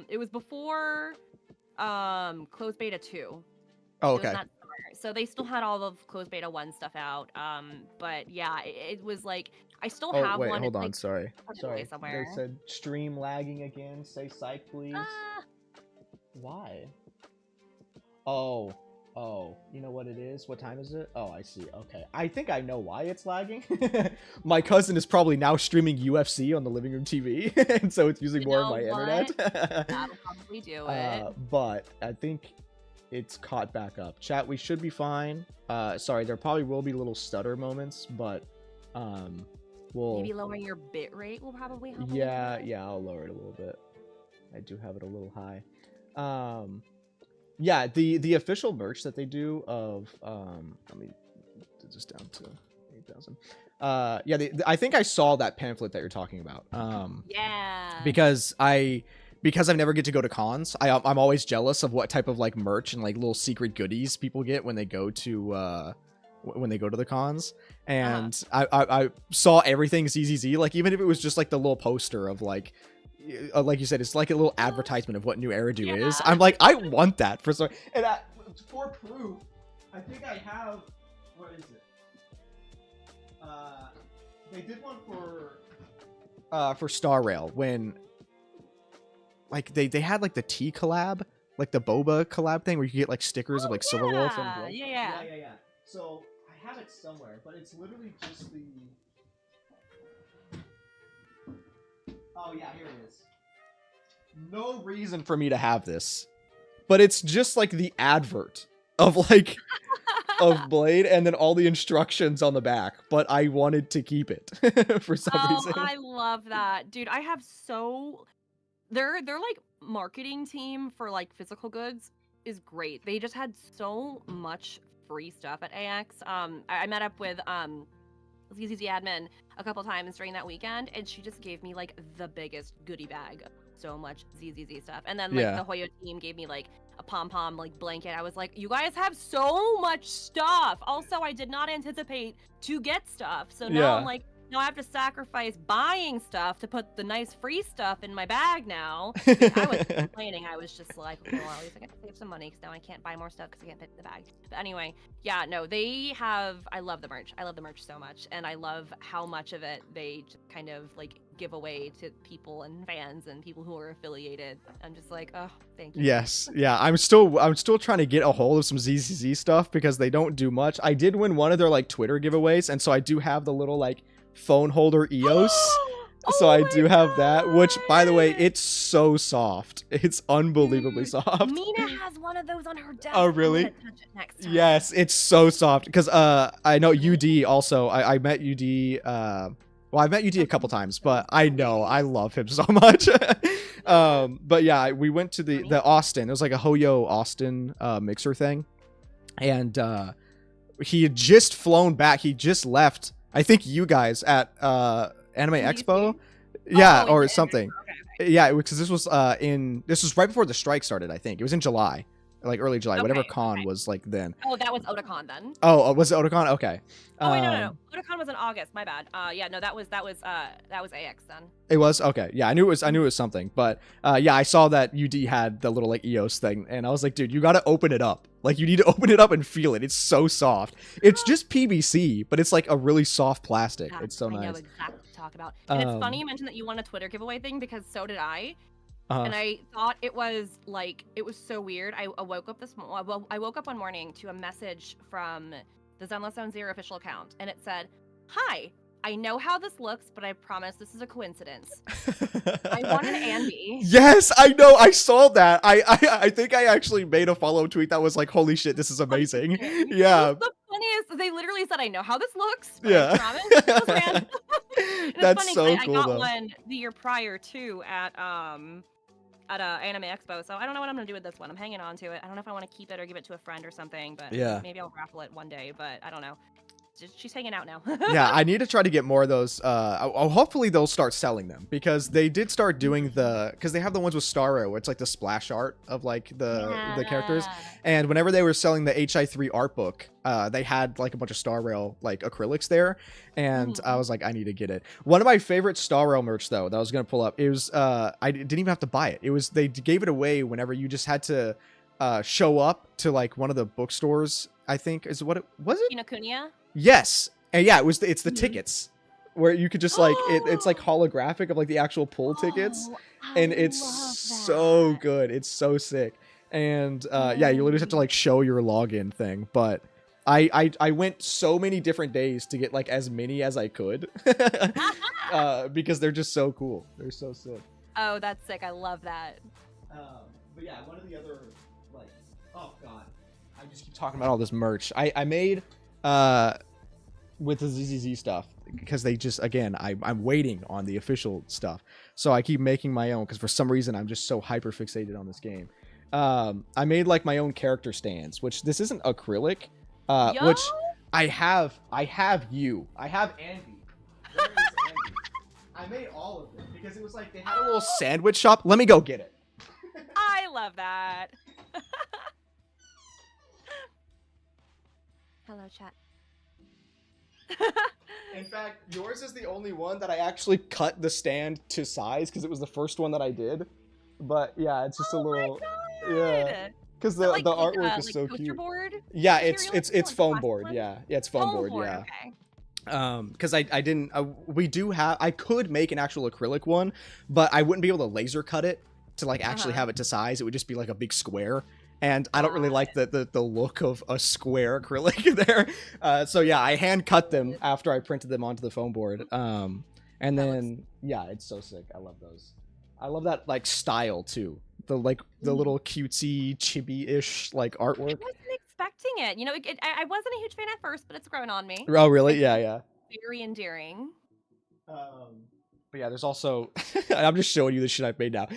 It was before closed beta 2. Oh, okay. So they still had all of closed beta 1 stuff out. But yeah, it was like I still have wait, one. hold on, like, sorry. Somewhere. They said stream lagging again. Say psych, please. Why? Oh, you know what it is? What time is it? Oh, I see. Okay. I think I know why it's lagging. My cousin is probably now streaming UFC on the living room TV, and so it's using more of my internet. That'll probably do it. But I think it's caught back up. Chat, we should be fine. Sorry, there probably will be little stutter moments, but we'll... Maybe lowering your bit rate will probably help. Yeah, I'll lower it a little bit. I do have it a little high. Yeah, the official merch that they do of let me do this down to 8,000. Yeah, I think I saw that pamphlet that you're talking about. Yeah. Because I've never get to go to cons, I'm always jealous of what type of like merch and like little secret goodies people get when they go to the cons. And I saw everything ZZZ, like even if it was just like the little poster of like you said, it's like a little advertisement of what new Eridu is. I'm like, I want that for some. And for proof, I think I have. What is it? They did one for Star Rail when, like they had like the tea collab, like the boba collab thing where you get like stickers of like Silver Wolf and Blake. Yeah. So I have it somewhere, but it's literally just the. Oh yeah, here it is. No reason for me to have this, but it's just like the advert of like of Blade and then all the instructions on the back, but I wanted to keep it for some reason. I love that. Dude, I have their like marketing team for like physical goods is great. They just had so much free stuff at AX. I met up with ZZZ admin a couple times during that weekend, and she just gave me like the biggest goodie bag of so much ZZZ stuff. And then like the Hoyo team gave me like a pom-pom like blanket. I was like, you guys have so much stuff. Also, I did not anticipate to get stuff, so now I'm like now I have to sacrifice buying stuff to put the nice free stuff in my bag now. I was complaining. I was just like, okay, well, at least I get to save some money because now I can't buy more stuff because I can't fit in the bag. But anyway, yeah, no, they have. I love the merch. I love the merch so much, and I love how much of it they just kind of like give away to people and fans and people who are affiliated. I'm just like, oh, thank you. Yes, yeah. I'm still trying to get a hold of some ZZZ stuff because they don't do much. I did win one of their like Twitter giveaways, and so I do have the little like phone holder EOS. So I do have that, which, by the way, it's so soft. It's unbelievably soft. Mina has one of those on her desk. Oh, really? I'm gonna touch it next time. Yes, it's so soft. Because I know UD also. I met UD. Well, I've met UD a couple times, but I know I love him so much. But yeah, we went to the Austin. It was like a Hoyo Austin mixer thing, and he had just flown back. He just left. I think you guys at Anime Expo, yeah, or something. Okay. Yeah, because this was right before the strike started. I think it was in July, like early July, whatever con was like then. Oh, that was Otakon then. Oh, was it Otakon? Okay. Oh wait, no. Otakon was in August. My bad. Yeah, no, that was AX then. It was okay. Yeah, I knew it was something, but yeah, I saw that UD had the little like EOS thing, and I was like, dude, you gotta open it up. Like, you need to open it up and feel it. It's so soft. It's just PVC, but it's like a really soft plastic. It's so nice. I know exactly what to talk about. And it's funny you mentioned that you won a Twitter giveaway thing because so did I. And I thought it was so weird. I woke up one morning to a message from the Zenless Zone Zero official account, and it said, "Hi, I know how this looks, but I promise this is a coincidence. I won an Anby." Yes, I know. I saw that. I think I actually made a follow tweet that was like, "Holy shit, this is amazing." Yeah. The funniest, they literally said, "I know how this looks, but yeah. I promise this is random." That's funny, so cool. I got one the year prior too at Anime Expo, so I don't know what I'm gonna do with this one. I'm hanging on to it. I don't know if I want to keep it or give it to a friend or something, but yeah, maybe I'll raffle it one day. But I don't know. She's hanging out now. Yeah, I need to try to get more of those. Hopefully they'll start selling them because they did start doing because they have the ones with Starro where it's like the splash art of like the characters, and whenever they were selling the HI3 art book, they had like a bunch of Star Rail like acrylics there, and I was like, I need to get it. One of my favorite Star Rail merch though that I was gonna pull up, it was I didn't even have to buy it. It was they gave it away whenever you just had to show up to like one of the bookstores. I think is what it was. It Kinokuniya? Yes, and yeah, it's the tickets where you could just like it's like holographic of like the actual pull tickets, and it's so good. It's so sick, and yeah, you literally just have to like show your login thing. But I went so many different days to get like as many as I could because they're just so cool. They're so sick. Oh, that's sick. I love that. But yeah, one of the other like, oh god, I just keep talking about all this merch. I made with the ZZZ stuff because they just again I'm waiting on the official stuff, so I keep making my own because for some reason I'm just so hyper fixated on this game. I made like my own character stands, which this isn't acrylic, which I have Anby. Where is Anby? I made all of them because it was like they had a little sandwich shop. Let me go get it. I love that. Hello, chat. In fact, yours is the only one that I actually cut the stand to size because it was the first one that I did. But yeah, it's just a little, yeah, because the artwork is so cute. Board yeah, it's foam board. Yeah, it's foam board. Yeah. Okay. Because I didn't. I could make an actual acrylic one, but I wouldn't be able to laser cut it to like actually have it to size. It would just be like a big square. And I don't really like the look of a square acrylic there. So yeah, I hand cut them after I printed them onto the foam board. And then yeah, it's so sick. I love those. I love that like style too. The little cutesy chibi-ish like artwork. I wasn't expecting it. You know, I wasn't a huge fan at first, but it's grown on me. Oh really? Yeah. Very endearing. But yeah, there's also I'm just showing you the shit I've made now.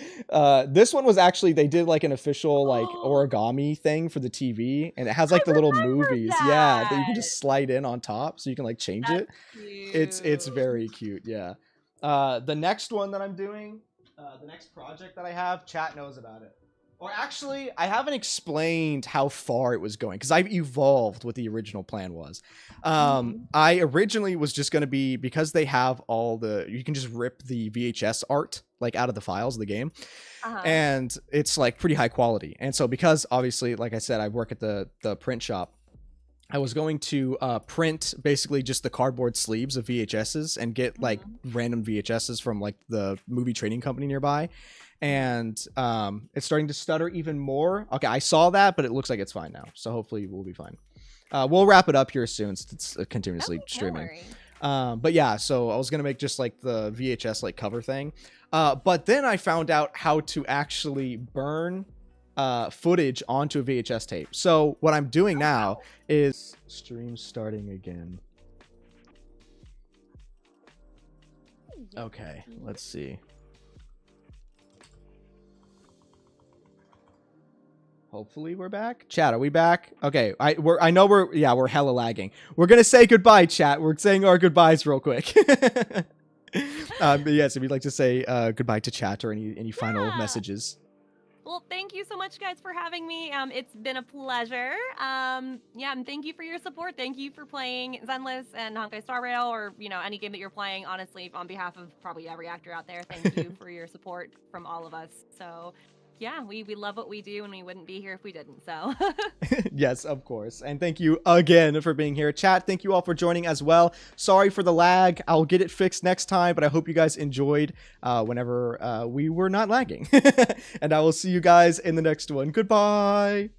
This one was actually they did like an official like origami thing for the TV, and it has like the little movies, that you can just slide in on top, so you can like change it. Cute. It's very cute, yeah. The next one that I'm doing, the next project that I have, chat knows about it. Or actually, I haven't explained how far it was going because I've evolved what the original plan was. I originally was just going to be, because they have all the, you can just rip the VHS art like out of the files of the game. And it's like pretty high quality. And so because obviously, like I said, I work at the print shop, I was going to print basically just the cardboard sleeves of VHSs and get like random VHSs from like the movie trading company nearby. And it's starting to stutter even more. Okay, I saw that, but it looks like it's fine now. So hopefully we'll be fine. We'll wrap it up here soon since it's continuously streaming. But yeah, so I was going to make just like the VHS like cover thing. But then I found out how to actually burn footage onto a VHS tape. So what I'm doing now is stream starting again. Okay, let's see. Hopefully we're back. Chat, are we back? Okay, I know we're hella lagging. We're gonna say goodbye, chat. We're saying our goodbyes real quick. But yes, if you'd like to say goodbye to chat or any final messages. Well, thank you so much, guys, for having me. It's been a pleasure. Yeah, and thank you for your support. Thank you for playing Zenless and Honkai Star Rail, or any game that you're playing. Honestly, on behalf of probably every actor out there, thank you for your support from all of us. So. Yeah, we love what we do, and we wouldn't be here if we didn't, so. Yes, of course. And thank you again for being here. Chat, thank you all for joining as well. Sorry for the lag. I'll get it fixed next time, but I hope you guys enjoyed whenever we were not lagging. And I will see you guys in the next one. Goodbye!